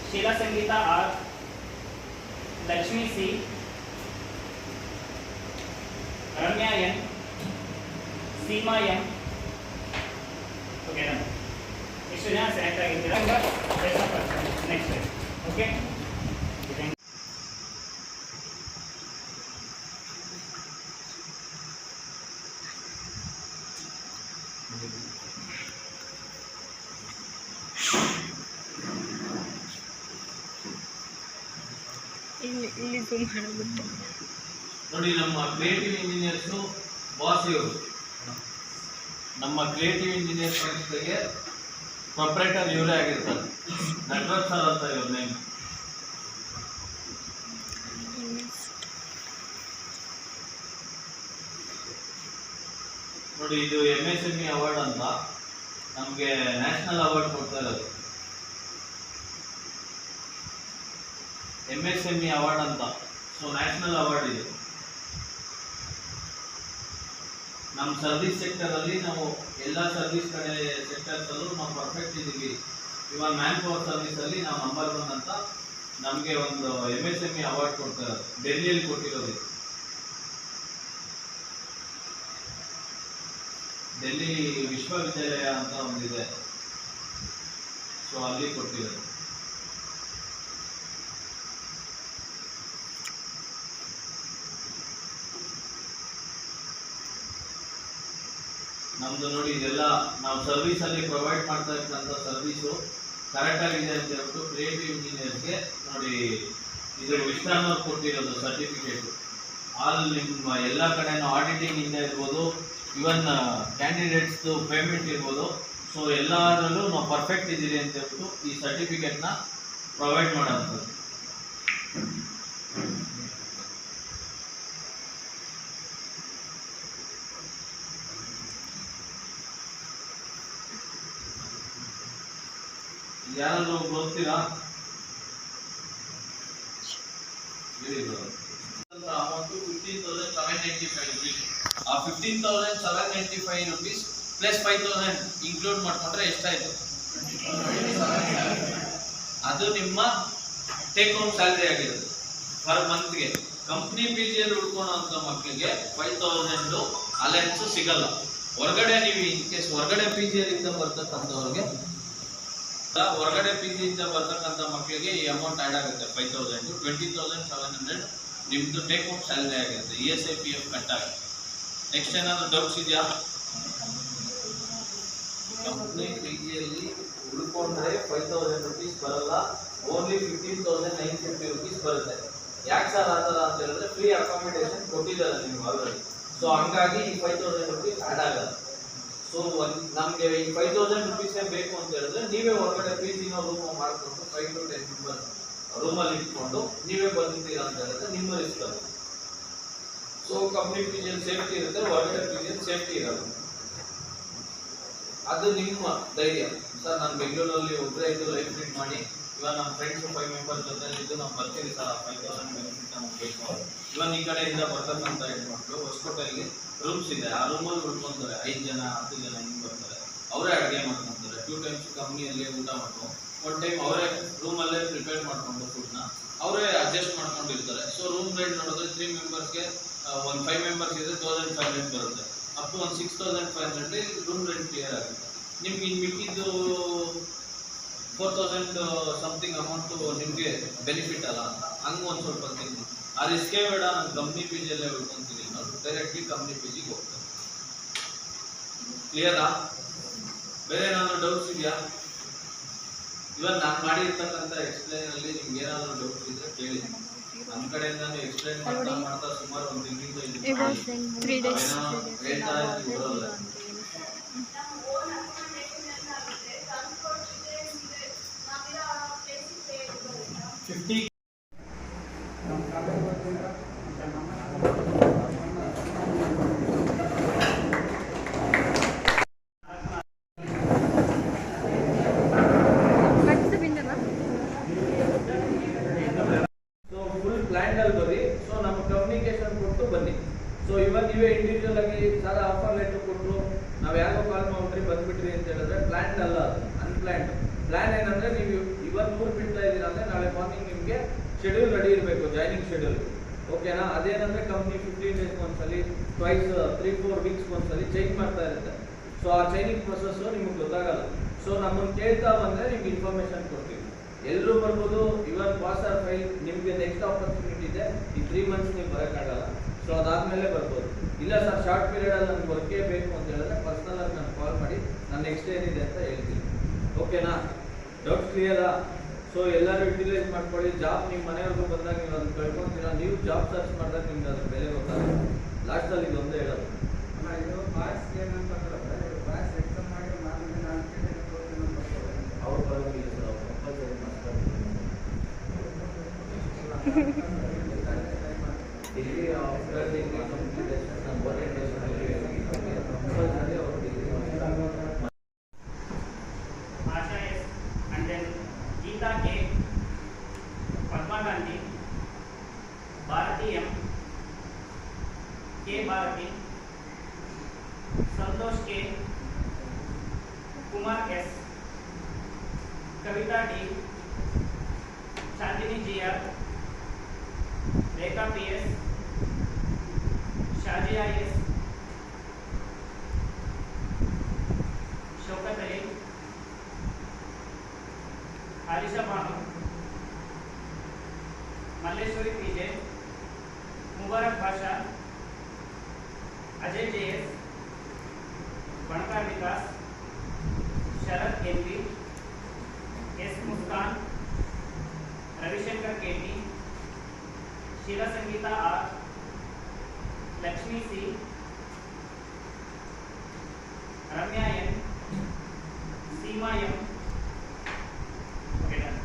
Sheela Sangeeta R, Lakshmi C, Ramya N, Seema M. Okay ना, इस जगह सेलेक्ट ಆಗಿದ್ದೀರಾ ऐसा करते हैं नेक्स्ट ओके. ಇಲ್ಲಿ ಜೂಮ್ ಮಾಡಬೇಕು ನೋಡಿ. ನಮ್ಮ ಕ್ರಿಯೇಟಿವ್ ಇಂಜಿನಿಯರ್ಸ್ ಬಾಸ್ ಇವರು. ನಮ್ಮ ಕ್ರಿಯೇಟಿವ್ ಇಂಜಿನಿಯರ್ ಸಂಸ್ಥೆಗೆ ಪ್ರೊಪ್ರೈಟರ್ ಇವರೇ ಆಗಿರ್ತಾರೆ. ನಟ್ವರ್ಕ್ ಸರ್ ಅಂತ ಇವ್ರ ನೇಮ್. ನೋಡಿ, ಇದು MSME ಅವಾರ್ಡ್ ಅಂತ ನಮಗೆ ನ್ಯಾಷನಲ್ ಅವಾರ್ಡ್ ಕೊಡ್ತಾ ಇರೋದು. MSME ಅವಾರ್ಡ್ ಅಂತ, ಸೊ ನ್ಯಾಷನಲ್ ಅವಾರ್ಡ್ ಇದು. ನಮ್ಮ ಸರ್ವಿಸ್ ಸೆಕ್ಟರ್ ಅಲ್ಲಿ ನಾವು ಎಲ್ಲ ಸರ್ವಿಸ್ ಕಡೆ ಸೆಕ್ಟರ್ಸ್ ಅಲ್ಲೂ ನಾವು ಪರ್ಫೆಕ್ಟ್ ಇದ್ದೀವಿ. ಇವಾಗ ಮ್ಯಾನ್ ಪವರ್ ಸರ್ವಿಸ್ ಅಲ್ಲಿ ನಾವು ನಂಬರ್ 1 ಅಂತ ನಮಗೆ ಒಂದು MSME ಅವಾರ್ಡ್ ಕೊಡ್ತಾರೆ. ಡೆಲ್ಲಿಯಲ್ಲಿ ಕೊಟ್ಟಿರೋದು. ಡೆಲ್ಲಿ ವಿಶ್ವವಿದ್ಯಾಲಯ ಅಂತ ಒಂದಿದೆ, ಸೊ ಅಲ್ಲಿ ಕೊಟ್ಟಿರೋದು. ನಮ್ದು ನೋಡಿ, ಇದೆಲ್ಲ ನಾವು ಸರ್ವಿಸ್ ಅಲ್ಲಿ ಪ್ರೊವೈಡ್ ಮಾಡ್ತಾ ಇರ್ತಕ್ಕಂಥ ಸರ್ವಿಸು ಕರೆಕ್ಟ್ ಆಗಿದೆ ಅಂತ ಹೇಳ್ಬಿಟ್ಟು ಕ್ರಿಯೇಟಿವ್ ಇಂಜಿನಿಯರ್ಸ್ಗೆ ನೋಡಿ ಇದು ವಿಶ್ರಾಮ್ ಅವ್ರು ಕೊಟ್ಟಿರೋದು ಸರ್ಟಿಫಿಕೇಟ್. ಆಲ್ ನಿಮ್ಮ ಎಲ್ಲ ಕಡೆನೂ ಆಡಿಟಿಂಗ್ ಇಂದ ಇರ್ಬೋದು, ಇವನ್ ಕ್ಯಾಂಡಿಡೇಟ್ಸ್ದು ಪೇಮೆಂಟ್ ಇರ್ಬೋದು. ಸೊ ಎಲ್ಲದರಲ್ಲೂ ನಾವು ಪರ್ಫೆಕ್ಟ್ ಇದ್ದೀರಿ ಅಂತ ಹೇಳ್ಬಿಟ್ಟು ಈ ಸರ್ಟಿಫಿಕೇಟ್ನ ಪ್ರೊವೈಡ್ ಮಾಡೋದು. ಯಾರಾದ್ರೂ ಓದ್ತೀರಾ? Amount 15,795 rupees. ಆ 15,795 rupees ಪ್ಲಸ್ 5,000 ಇನ್ಕ್ಲೂಡ್ ಮಾಡ್ಕೊಂಡ್ರೆ ಎಷ್ಟಾಯ್ತು? ಅದು ನಿಮ್ಮ ಟೇಕ್ ಹೋಮ್ ಸ್ಯಾಲರಿ ಆಗಿರೋದು ಪರ್ ಮಂತ್ಗೆ. ಕಂಪ್ನಿ ಪಿ ಜಿಯಲ್ಲಿ ಉಳ್ಕೊಳ್ಳೋಂಥ ಮಕ್ಕಳಿಗೆ 5,000 ಅಲೈನ್ಸ್ ಸಿಗಲ್ಲ. ಹೊರಗಡೆ ನೀವು ಇನ್ ಕೇಸ್ ಹೊರಗಡೆ ಪಿ ಜಿಯಿಂದ ಬರ್ತಕ್ಕಂಥವ್ರಿಗೆ, ಹೊರಗಡೆ ಪಿ ಜಿಯಿಂದ ಬರ್ತಕ್ಕಂಥ ಮಕ್ಕಳಿಗೆ ಈ ಅಮೌಂಟ್ ಆ್ಯಡ್ ಆಗುತ್ತೆ. 5,000 20,700 ನಿಮ್ಮದು ಟೇಕ್ ಹೋಮ್ ಸ್ಯಾಲರಿ ಆಗಿರುತ್ತೆ. ESI PF ಕಟ್ ಆಗುತ್ತೆ. ನೆಕ್ಸ್ಟ್ ಏನಾದರೂ ಡೌಟ್ಸ್ ಇದೆಯಾ? ಕಂಪ್ನಿ ಪಿ ಜಿಯಲ್ಲಿ ಉಳ್ಕೊಂಡ್ರೆ 5,000 rupees ಬರಲ್ಲ, ಓನ್ಲಿ 15,950 rupees ಬರುತ್ತೆ. ಯಾಕೆ ಸರ್ ಆ ಥರ ಅಂತ ಹೇಳಿದ್ರೆ ಫ್ರೀ ಅಕಾಮಿಡೇಷನ್ ಕೊಟ್ಟಿದ್ದಾರೆ ನಿಮ್ಗೆ ಆಲ್ರೆಡಿ. ಸೊ ಹಂಗಾಗಿ ಈ 5,000 rupees ಆ್ಯಡ್ ಆಗಲ್ಲ. ಸೊ ನಮಗೆ ಈ 5,000 rupees ಬೇಕು ಅಂತ ಹೇಳಿದ್ರೆ ನೀವೇ ಹೊರಗಡೆ ಪಿ ಜಿನ ರೂಮ್ ಮಾಡಿಕೊಂಡು 5 to 10 ಮೆಂಬರ್ಸ್ ರೂಮಲ್ಲಿ ಇಟ್ಕೊಂಡು ನೀವೇ ಬಂದಿದ್ದೀರಾ ಅಂತ ಹೇಳಿದ್ರೆ ನಿಮ್ಮ ರಿಸ್ಕ್ ಅದು. ಸೊ ಕಂಪ್ನಿ ಪಿ ಜಿಯಲ್ಲಿ ಸೇಫ್ಟಿ ಇರುತ್ತೆ, ಹೊರಗಡೆ ಪಿ ಜಿಯಲ್ಲಿ ಸೇಫ್ಟಿ ಇರಲ್ಲ. ಅದು ನಿಮ್ಮ ಧೈರ್ಯ. ಸರ್ ನಾನು ಬೆಂಗಳೂರಲ್ಲಿ ಒಬ್ಬರೇ ಇದ್ದು ಲೈಫ್ ಲೀಡ್ ಮಾಡಿ ಇವಾಗ ನಮ್ಮ ಫ್ರೆಂಡ್ಸ್ 5 ಮೆಂಬರ್ಸ್ ಜೊತೆ ಇದ್ದು ನಾವು ಬರ್ತೀವಿ ಸರ್, 5,000 ಬೆನಿಫಿಟ್ ನಮಗೆ ಬೇಕು. ಇವಾಗ ಈ ಕಡೆಯಿಂದ ಬರ್ತಕ್ಕಂಥ ಹೆಣ್ಮಕ್ಳು ಹೊಸಕೋಟೆಯಲ್ಲಿ ರೂಮ್ಸ್ ಇದೆ, ಆ ರೂಮಲ್ಲಿ ಉಳ್ಕೊಂತಾರೆ. 5 ಜನ 10 ಜನ ಹಿಂಗೆ ಬರ್ತಾರೆ. ಅವರೇ ಅಡುಗೆ ಮಾಡ್ಕೊತಾರೆ. 2 times ಕಂಪ್ನಿಯಲ್ಲಿ ಊಟ ಮಾಡ್ಕೊಂಡು 1 time ಅವರೇ ರೂಮಲ್ಲೇ ಪ್ರಿಪೇರ್ ಮಾಡಿಕೊಂಡು ಫುಡ್ನ ಅವರೇ ಅಡ್ಜಸ್ಟ್ ಮಾಡ್ಕೊಂಡಿರ್ತಾರೆ. ಸೊ ರೂಮ್ ರೇಟ್ ನೋಡಿದ್ರೆ 3 ಮೆಂಬರ್ಸ್ಗೆ ಒಂದು 5 ಮೆಂಬರ್ಸ್ ಇದ್ರೆ 1,500 ಬರುತ್ತೆ. ಅಪ್ ಟು ಒಂದು 6,500 ರೂಮ್ ರೆಂಟ್ ಕ್ಲಿಯರ್ ಆಗುತ್ತೆ. ನಿಮ್ಗೆ ಇನ್ನು ಮಿಕ್ಕಿದ್ದು 4,000 ಸಮಥಿಂಗ್ ಅಮೌಂಟು ನಿಮಗೆ ಬೆನಿಫಿಟ್ ಅಲ್ಲ ಅಂತ ಹಂಗೆ ಒಂದು ಸ್ವಲ್ಪ ತಿಂಗ್ ಆ ರಿಸ್ಕೇ ಬೇಡ. ನಾನು ಕಂಪ್ನಿ ಪಿ ಜಿಯಲ್ಲೇ ಉಳ್ಕೊಂತೀನಿ ಅನ್ನೋದು ಡೈರೆಕ್ಟ್ಲಿ ಕಂಪ್ನಿ ಪಿ ಜಿಗೆ ಹೋಗ್ತಾರೆ. ಕ್ಲಿಯರಾ? ಬೇರೆ ಏನಾದರೂ ಡೌಟ್ಸ್ ಇದೆಯಾ? ಇವಾಗ ನಾನು ಮಾಡಿರ್ತಕ್ಕಂಥ ಎಕ್ಸ್ಪ್ಲೈನಲ್ಲಿ ನಿಮ್ಗೆ ಏನಾದರೂ ಡೌಟ್ಸ್ ಇದ್ರೆ ಕೇಳಿ. ನಮ್ಮ ಕಡೆಯಿಂದ ಎಕ್ಸ್ಪ್ಲೈನ್ ಮಾಡ್ತಾ ಸುಮಾರು ಒಂದು ತಿಂಗಳಿಂದ ಹೇಳ್ತಾ ಇರ್ತೀವಿ ಬರೋಲ್ಲ. ಸೊ ಇವನ್ ನೀವೇ ಇಂಡಿವಿಜುವಲ್ ಆಗಿ ಸಾಲ ಆಫರ್ ಲೆಟರ್ ಕೊಟ್ಟರು ನಾವು ಯಾರಿಗೋ ಕಾಲ್ ಮಾಡ್ಬಿಟ್ರಿ ಬಂದ್ಬಿಟ್ರಿ ಅಂತ ಹೇಳಿದ್ರೆ ಪ್ಲಾನ್ ಅಲ್ಲ, ಅದು ಅನ್ಪ್ಲಾನ್ಡ್. ಪ್ಲಾನ್ ಏನಂದ್ರೆ ನೀವು ಇವತ್ತು ಊರು ಬಿಡ್ತಾ ಇದ್ದೀರಾ ಅಂದ್ರೆ ನಾಳೆ ಮಾರ್ನಿಂಗ್ ನಿಮಗೆ ಶೆಡ್ಯೂಲ್ ರೆಡಿ ಇರಬೇಕು, ಜಾಯ್ನಿಂಗ್ ಶೆಡ್ಯೂಲ್. ಓಕೆನಾ? ಅದೇನಂದ್ರೆ ಕಂಪ್ನಿ 15 days ಒಂದ್ಸಲಿ, ಟ್ವೈಸ್ 3-4 weeks ಒಂದ್ಸಲಿ ಚೇಂಜ್ ಮಾಡ್ತಾ ಇರುತ್ತೆ. ಸೊ ಆ ಚೈನಿಂಗ್ ಪ್ರೊಸೆಸ್ ನಿಮ್ಗೆ ಗೊತ್ತಾಗಲ್ಲ. ಸೊ ನಮ್ಮನ್ನು ಕೇಳ್ತಾ ಬಂದ್ರೆ ನಿಮ್ಗೆ ಇನ್ಫಾರ್ಮೇಶನ್ ಕೊಡ್ತೀವಿ. ಎಲ್ಲರೂ ಬರ್ಬೋದು. ಇವನ್ ಪಾಸ್ ಆರ್ ಫೈಲ್ ನಿಮಗೆ ನೆಕ್ಸ್ಟ್ ಆಪರ್ಚುನಿಟಿ ಇದೆ. ಈ 3 months ನೀವು ಬರೋಕ್ಕಾಗಲ್ಲ. ಸೊ ಅದಾದ್ಮೇಲೆ ಬರ್ಬೋದು. ಇಲ್ಲ ಸರ್ ಶಾರ್ಟ್ ಪೀರಿಯಡಲ್ಲಿ ನನಗೆ ವರ್ಕೇ ಬೇಕು ಅಂತ ಹೇಳಿದ್ರೆ ಪರ್ಸನಲ್ ಆಗಿ ನಾನು ಕಾಲ್ ಮಾಡಿ ನಾನು ನೆಕ್ಸ್ಟ್ ಏನಿದೆ ಅಂತ ಹೇಳ್ತೀನಿ. ಓಕೆನಾ? ಡೌಟ್ಸ್ ಕ್ಲಿಯರಾ? ಸೊ ಎಲ್ಲರೂ ಯುಟಿಲೈಸ್ ಮಾಡ್ಕೊಳ್ಳಿ. ಜಾಬ್ ನಿಮ್ಮ ಮನೆಯವ್ರಿಗೂ ಬಂದಾಗ ನೀವು ಅದನ್ನು ಕಳ್ಕೊತೀರಾ. ನೀವು ಜಾಬ್ ಸರ್ಚ್ ಮಾಡಿದಾಗ ನಿಮ್ಗೆ ಅದ್ರ ಬೆಲೆ ಗೊತ್ತಾಗುತ್ತೆ. ಲಾಸ್ಟಲ್ಲಿ ಇದೊಂದೇ ಹೇಳೋದು. ಇದು ಪಾಸ್ ಏನಂತಂದ್ರೆ ಪಾಸ್ ಎಕ್ಸಾಮ್ ಮಾಡಿ ಅವ್ರು ಬರೋಂಗಿಲ್ಲ ಸರ್, ಅವ್ರು compulsory master degree after degree completion ನಮ್ಮ ಓರಿಯೆಂಟೇಷನಲ್ಲಿ ಕಂಪಲ್ಸರಿ ಅವರು degree Asha S, and then Geeta K, Padma Gandhi, Bharati M, K Bharati, Santosh K, Kumar S, Kavita D, Chandini GR, Rekha PS, Shazia S, Shaukat Ali, Harisha Banu, Malleshwari PJ, Mubarak Basha, Ajay JS, Bankar Vikas, Sharad MP, S Muskan, Ravishankar KT, Sheila Sangeeta R, Lakshmi C, Ramya N, Seema M. Okay done.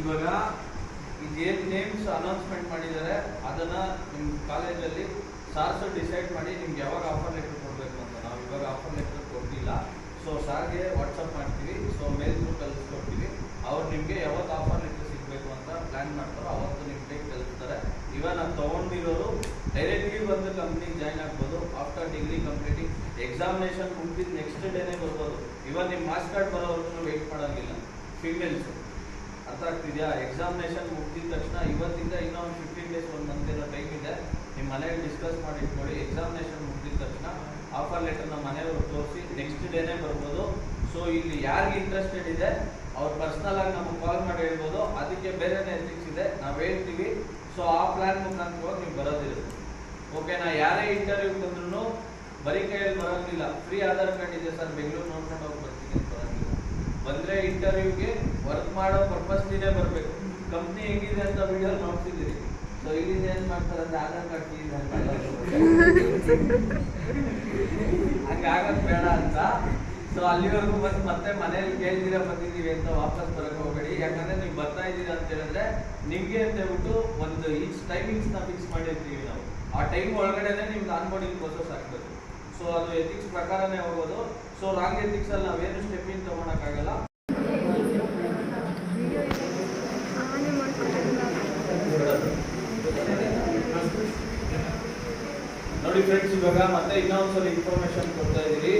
ಇವಾಗ ಇದೇನು names announcement ಮಾಡಿದ್ದಾರೆ ಅದನ್ನ ನಿಮ್ಮ ಕಾಲೇಜಲ್ಲಿ SARS decide ಮಾಡಿ ನಿಮ್ಗೆ ಯಾವಾಗ offer letter ಕೊಡಬೇಕು ಅಂತ. ನಾವು ಇವಾಗ ಆಫರ್ ಲೆಟರ್ ಕೊಟ್ಟಿಲ್ಲ, ಸೊ ಸಾರ್ಗೆ ವಾಟ್ಸಪ್ ಮಾಡ್ತೀವಿ, ಸೊ ಮೇಲ್ ಥ್ರೂ ಕಳಿಸ್ಕೊಡ್ತೀವಿ. ಅವ್ರು ನಿಮಗೆ ಯಾವತ್ತು ಆಫರ್ ಲೆಟರ್ ಸಿಗಬೇಕು ಅಂತ ಪ್ಲ್ಯಾನ್ ಮಾಡ್ತಾರೋ ಅವತ್ತು ನಿಮಗೆ ಕಳಿಸ್ತಾರೆ. ಇವನ್ ಅದು ತೊಗೊಂಡಿರೋರು ಡೈರೆಕ್ಟ್ಲಿ ಬಂದು ಕಂಪ್ನಿಗೆ ಜಾಯ್ನ್ ಆಗ್ಬೋದು. ಆಫ್ಟರ್ ಡಿಗ್ರಿ ಕಂಪ್ಲೀಟಿಂಗ್ ಎಕ್ಸಾಮಿನೇಷನ್ ಮುಗಿದ ನೆಕ್ಸ್ಟ್ ಡೇನೇ ಬರ್ಬೋದು. ಇವನ್ ನಿಮ್ಮ ಮಾರ್ಕ್ಸ್ ಕಾರ್ಡ್ ಬರೋವರೆಗೂ ವೆಯ್ಟ್ ಮಾಡೋಂಗಿಲ್ಲ. ಫಿಮೇಲ್ಸು ಅರ್ಥ ಆಗ್ತಿದೆಯಾ? ಎಕ್ಸಾಮಿನೇಷನ್ ಮುಗಿದ ತಕ್ಷಣ ಇವತ್ತಿಂದ ಇನ್ನೂ ಒಂದು 15 ಡೇಸ್, 1 ಮಂತ್ ಇರೋ ಟೈಮ್ ಇದೆ. ನಿಮ್ಮ ಮನೆಗೆ ಡಿಸ್ಕಸ್ ಮಾಡಿ ಇಟ್ಕೊಳ್ಳಿ. ಎಕ್ಸಾಮಿನೇಷನ್ ಮುಗಿದ ತಕ್ಷಣ ಆಫರ್ ಲೆಟರ್ನ ಮನೆಯವರು ತೋರಿಸಿ ನೆಕ್ಸ್ಟ್ ಡೇನೇ ಬರ್ಬೋದು. ಸೊ ಇಲ್ಲಿ ಯಾರಿಗೆ ಇಂಟ್ರೆಸ್ಟೆಡ್ ಇದೆ ಅವ್ರು ಪರ್ಸ್ನಲ್ ಆಗಿ ನಮಗೆ ಕಾಲ್ ಮಾಡಿ ಹೇಳ್ಬೋದು. ಅದಕ್ಕೆ ಬೇರೆನೇ ಎಥಿಕ್ಸ್ ಇದೆ, ನಾವು ಹೇಳ್ತೀವಿ. ಸೊ ಆ ಪ್ಲಾನ್ ಮುಖಾಂತರವಾಗಿ ನೀವು ಬರೋದಿರುತ್ತೆ. ಓಕೆನಾ? ಯಾರೇ ಇಂಟರ್ವ್ಯೂ ಬಂದ್ರೂ ಬರೀ ಕೈಯಲ್ಲಿ ಬರೋಂಗಿಲ್ಲ. ಫ್ರೀ ಆಧಾರ್ ಕಾರ್ಡ್ ಇದೆ ಸರ್, ಬೆಂಗಳೂರು ನೋಡ್ಕೊಂಡು ಹೋಗಿ ಬರ್ತೀನಿ ಅಂತ ಬರೋಂಗಿಲ್ಲ. ಬಂದರೆ ಇಂಟರ್ವ್ಯೂಗೆ ವರ್ಕ್ ಮಾಡೋ ಪರ್ಪಸ್ಲಿನೇ ಬರಬೇಕು. ಕಂಪ್ನಿ ಹೆಂಗಿದೆ ಅಂತ ವಿಡಿಯೋ ನೋಡ್ತಿದ್ದೀರಿ. ಸೊ ಇಲ್ಲಿಂದ ಏನು ಮಾಡ್ತಾರೆ ಅಂದರೆ ಆಧಾರ್ ಕಾರ್ಡ್ ಫೀಸ್ ಹಂಗಾಗೋದು ಬೇಡ ಅಂತ. ಸೊ ಅಲ್ಲಿವರೆಗೂ ಬಂದು ಮತ್ತೆ ಮನೇಲಿ ಕೇಳ್ದಿರ ಬಂದಿದ್ದೀವಿ ಅಂತ ವಾಪಸ್ ಬರಕ್ಕೆ ಹೋಗಬೇಡಿ. ಯಾಕಂದರೆ ನೀವು ಬರ್ತಾ ಇದ್ದೀರಾ ಅಂತ ಹೇಳಿದ್ರೆ ನಿಮಗೆ ಅಂತ ಹೇಳ್ಬಿಟ್ಟು ಒಂದು ಟೈಮಿಂಗ್ಸ್ನ ಫಿಕ್ಸ್ ಮಾಡಿರ್ತೀವಿ ನಾವು. ಆ ಟೈಮ್ ಒಳಗಡೆನೆ ನಿಮ್ಗೆ ಆನ್ಬೋರ್ಡಿಂಗ್ ಪ್ರೋಸೆಸ್ ಆಗಬೇಕು. ಸೊ ಅದು ಎಥಿಕ್ಸ್ ಪ್ರಕಾರನೇ ಹೋಗೋದು. ಸೊ ರಾಂಗ್ ಎಥಿಕ್ಸಲ್ಲಿ ನಾವೇನು ಸ್ಟೆಪ್ಪಿಂಗ್ ತೊಗೊಳಕ್ಕಾಗಲ್ಲ. ನೋಡಿ ಫ್ರೆಂಡ್ಸ್, ಇವಾಗ ಮತ್ತೆ ಇನ್ನೊಂದ್ಸಲ ಇನ್ಫಾರ್ಮೇಶನ್ ಕೊಡ್ತಾ ಇದ್ದೀವಿ.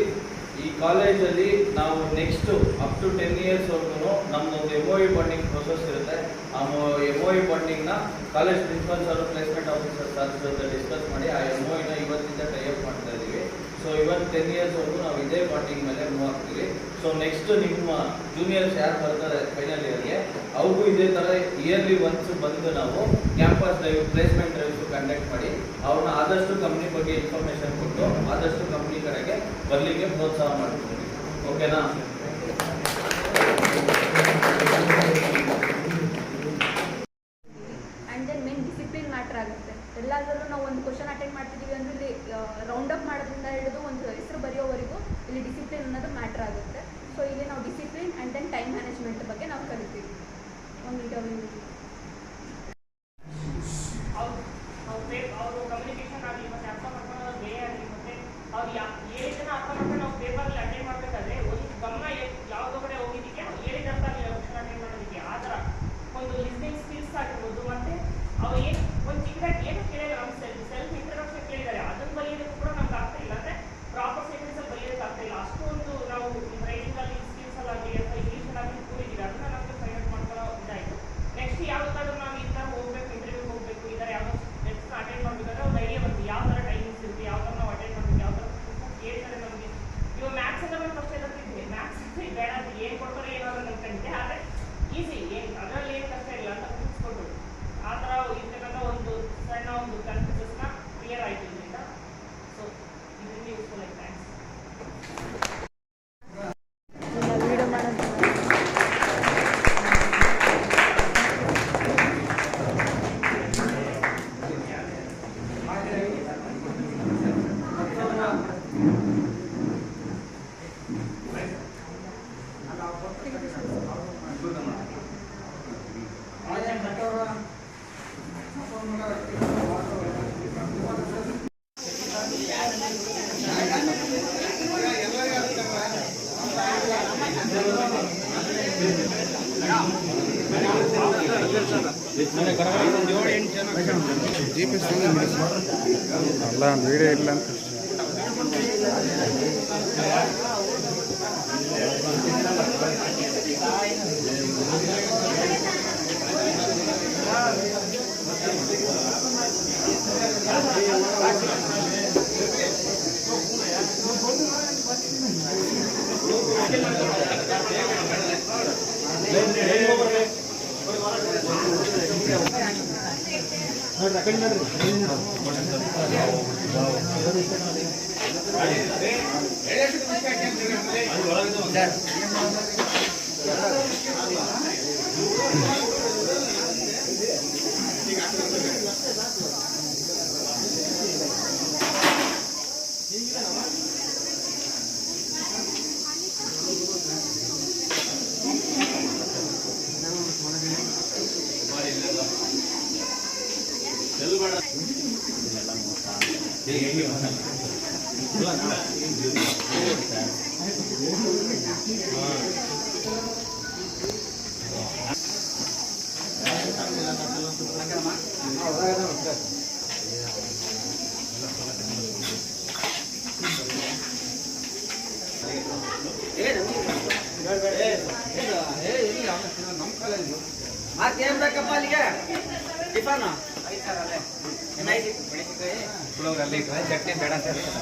ಈ ಕಾಲೇಜಲ್ಲಿ ನಾವು ನೆಕ್ಸ್ಟ್ ಅಪ್ ಟು 10 years ವರೆಗೂ ನಮ್ಮದೊಂದು MOU ಬಾಂಡಿಂಗ್ ಪ್ರೋಸೆಸ್ ಇರುತ್ತೆ. ಆ MOU ಬಾಂಡಿಂಗ್ನ college principal sir, placement officer sir ಜೊತೆ ಡಿಸ್ಕಸ್ ಮಾಡಿ ಆ MOUನ ಇವತ್ತಿಂದ ಟೈಅಪ್ ಮಾಡ್ತಾ ಇದ್ದೀವಿ. ಸೊ ಇವನ್ 10 years ವರೆಗೂ ನಾವು ಇದೇ ಬಾಂಡಿಂಗ್ ಮೇಲೆ ಮೂವ್ ಆಗ್ತೀವಿ. ಸೊ ನೆಕ್ಸ್ಟ್ ನಿಮ್ಮ ಜೂನಿಯರ್ಸ್ ಯಾರು ಬರ್ತಾರೆ ಫೈನಲ್ ಇಯರ್ಗೆ, ಅವ್ರಿಗೂ ಇದೇ ಥರ ಇಯರ್ಲಿ ಒನ್ಸ್ ಬಂದು ನಾವು campus drive, placement drives conduct ಮಾಡಿ ಅವ್ರನ್ನ ಆದಷ್ಟು ಕಂಪ್ನಿ ಬಗ್ಗೆ ಇನ್ಫಾರ್ಮೇಷನ್ ಕೊಟ್ಟು ಆದಷ್ಟು ಕಂಪ್ನಿ ಕಡೆಗೆ ಬರಲಿಕ್ಕೆ ಪ್ರೋತ್ಸಾಹ ಮಾಡ್ತೀವಿ. ಓಕೆನಾ? And then main discipline matter ಆಗುತ್ತೆ. ಎಲ್ಲಾದರೂ ನಾವು ಒಂದು ಕ್ವಶನ್ ಅಟೆಂಡ್ ಮಾಡ್ತಿದ್ದೀವಿ ಅಂದರೆ ಇಲ್ಲಿ ರೌಂಡ್ ಅಪ್ ಮಾಡೋದ್ರಿಂದ ಹಿಡಿದು ಒಂದು ಹೆಸರು ಬರೆಯೋವರೆಗೂ ಇಲ್ಲಿ ಡಿಸಿಪ್ಲಿನ್ ಅನ್ನೋದು ಮ್ಯಾಟ್ರ್ ಆಗುತ್ತೆ. ಸೊ ಇಲ್ಲಿ ನಾವು discipline and then time management ಬಗ್ಗೆ ನಾವು ಕಲಿತೀವಿ ಒಂದು ಇಂಟರ್ವ್ಯೂ. ಅವರು ಕಮ್ಯುನಿಕೇಶನ್ ಆಗಲಿ ಮತ್ತು ಅರ್ಥ ಮಾಡ್ಕೊಳ್ಳೋ ವೇ ಆಗಲಿ ಮತ್ತು ಅವ್ರು ಹೇಳಿದ್ದನ್ನ ಅರ್ಥ ಮಾಡ್ಕೊಂಡು ನಾವು ಪೇಪರಲ್ಲಿ ಅಟೆಂಡ್ ಮಾಡಬೇಕಾದ್ರೆ ಒಂದು ಗಮನ ಯಾವುದೋ ಕಡೆ ಹೋಗಿದ್ದಕ್ಕೆ ಹೇಳಿದ ಅರ್ಥ ಕ್ವಶನ್ ಅಟೆಂಡ್ ಮಾಡೋದಕ್ಕೆ ಆ ಥರ ಒಂದು ಲಿಸ್ನಿಂಗ್ ಸ್ಕಿಲ್ಸ್ ಆಗಿರ್ಬೋದು. ಮತ್ತು ಅವ್ರು ಏನು ಒಂದು ಚಿಕ್ಕದಾಗಿ ಏನು ಕೇಳಿಲ್ಲ, ನಮ್ಮ ಸೆಲ್ಫ್ ಇಂಟ್ರಡಕ್ಷನ್ ಕೇಳಿದ್ದಾರೆ, ಅದನ್ನು ಬರೆಯೋದಕ್ಕೂ ಕೂಡ ನಮ್ಗೆ ಆಗ್ತಾ ಇಲ್ಲ. ಅಂದರೆ ಪ್ರಾಪರ್ ಸೆಂಟೆನ್ಸಲ್ಲಿ ಬರೆಯೋದಕ್ಕೆ ಆಗ್ತಾ ಇಲ್ಲ. ಅಷ್ಟೊಂದು ನಾವು ರೈಟಿಂಗಲ್ಲಿ ಸ್ಕಿಲ್ಸಲ್ಲಾಗಲಿ ಅಥವಾ ಇಂಗ್ಲೀಷಲ್ಲಾಗಲಿ ಕೂಡಿದ್ದೀವಿ. ಅದನ್ನ ನಮಗೆ ಫೈಂಡ್ ಔಟ್ ಮಾಡ್ಕೊಳ್ಳೋ ಇದಾಯಿತು. ನೆಕ್ಸ್ಟ್ ಯಾವತ್ತಾದ್ರೂ ನಾವು ಈ ಥರ ಹೋಗ್ಬೇಕು, ಇಂಟರ್ವ್ಯೂಗೆ ಹೋಗಬೇಕು, ಈ ಥರ ಯಾವುದೋ ನೆಕ್ಸ್ಟ್ ಅಟೆಂಡ್ ಮಾಡಬೇಕಾದ್ರೆ ಒಂದು ಐಡಿಯಾ ಬಂತು ಯಾವ ಥರ ಟೈಮಿಂಗ್ಸ್ ಇರುತ್ತೆ, ಯಾವ ಥರ ನಾವು ಅಟೆಂಡ್ ಮಾಡಬೇಕು, ಯಾವ ಥರ ಹೇಳ್ತಾರೆ ನಮಗೆ. ಇವಾಗ ಮ್ಯಾಥ್ಸ್ ಎಲ್ಲ ನಾನು ಫಸ್ಟ್ ಎದುರ್ತಿದ್ದೆ, ಮ್ಯಾಥ್ಸ್ ಬೇಡ ಅಂತ ಏನು ಕೊಡ್ತಾರೆ ಏನಾದ್ರು ಅನ್ಕೊಂಡಿದ್ದೆ. ಆದರೆ ಈಸಿ, ಏನು ಅದರಲ್ಲಿ ಏನು ಕಷ್ಟ ಇಲ್ಲ ಅಂತ ಕೂರಿಸ್ಕೊಟ್ಟು ಆ ಥರ ಇರ್ತಕ್ಕಂಥ ಒಂದು ಸಣ್ಣ ಒಂದು ಕನ್ಫ್ಯೂಷನ್ಸ್ನ ಕ್ಲಿಯರ್ ಆಯಿತು ಇದರಿಂದ. ಸೊ ಇದರಿಂದ ಯೂಸ್ಫುಲ್ ಆಯ್ತು. ಥ್ಯಾಂಕ್ಸ್. ಅಲ್ಲ ವೀಡಿಯೋ ಇಲ್ಲ ಅಂತ ಮತ್ತೇನ್ ಬೇಕಪ್ಪ ಅಲ್ಲಿಗೆ ಟಿಫನ್ ಪುಳೋಗ್ರಲ್ಲಿ ಚಟ್ನಿ ಬೇಡ ಅಂತ ಹೇಳ್ತಾರೆ.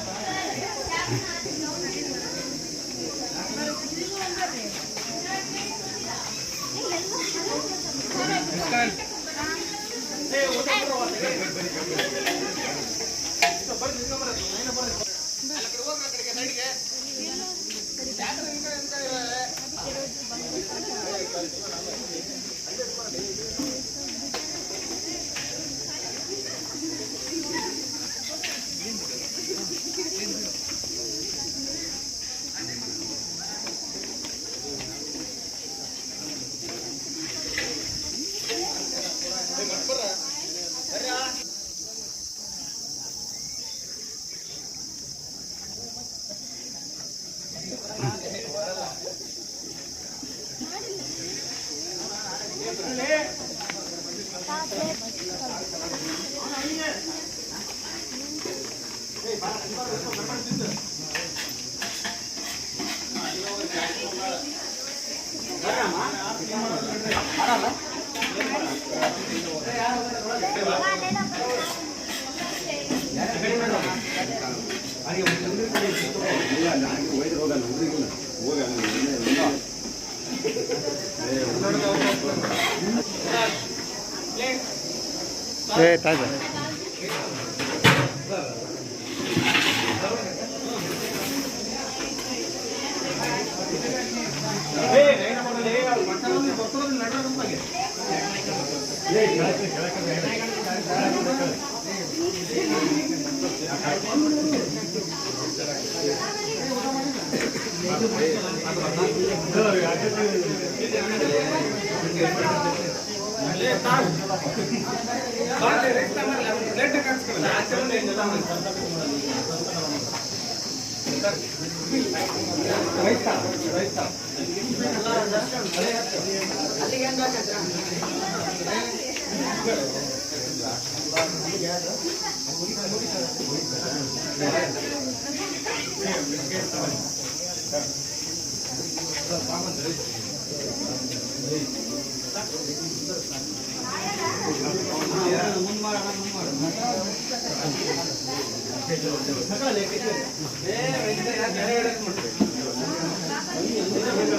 ತಾಜಾ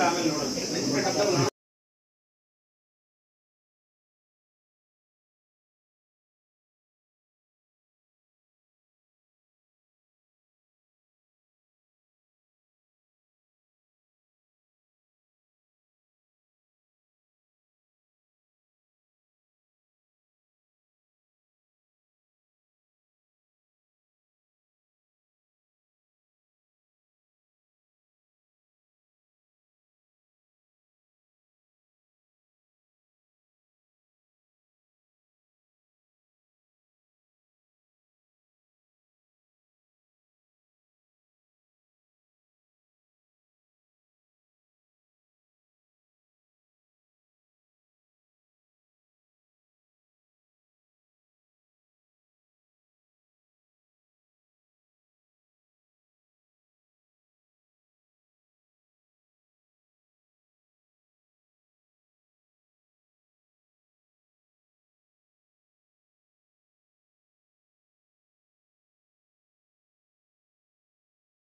ಆಮೇಲೆ ನೋಡೋದು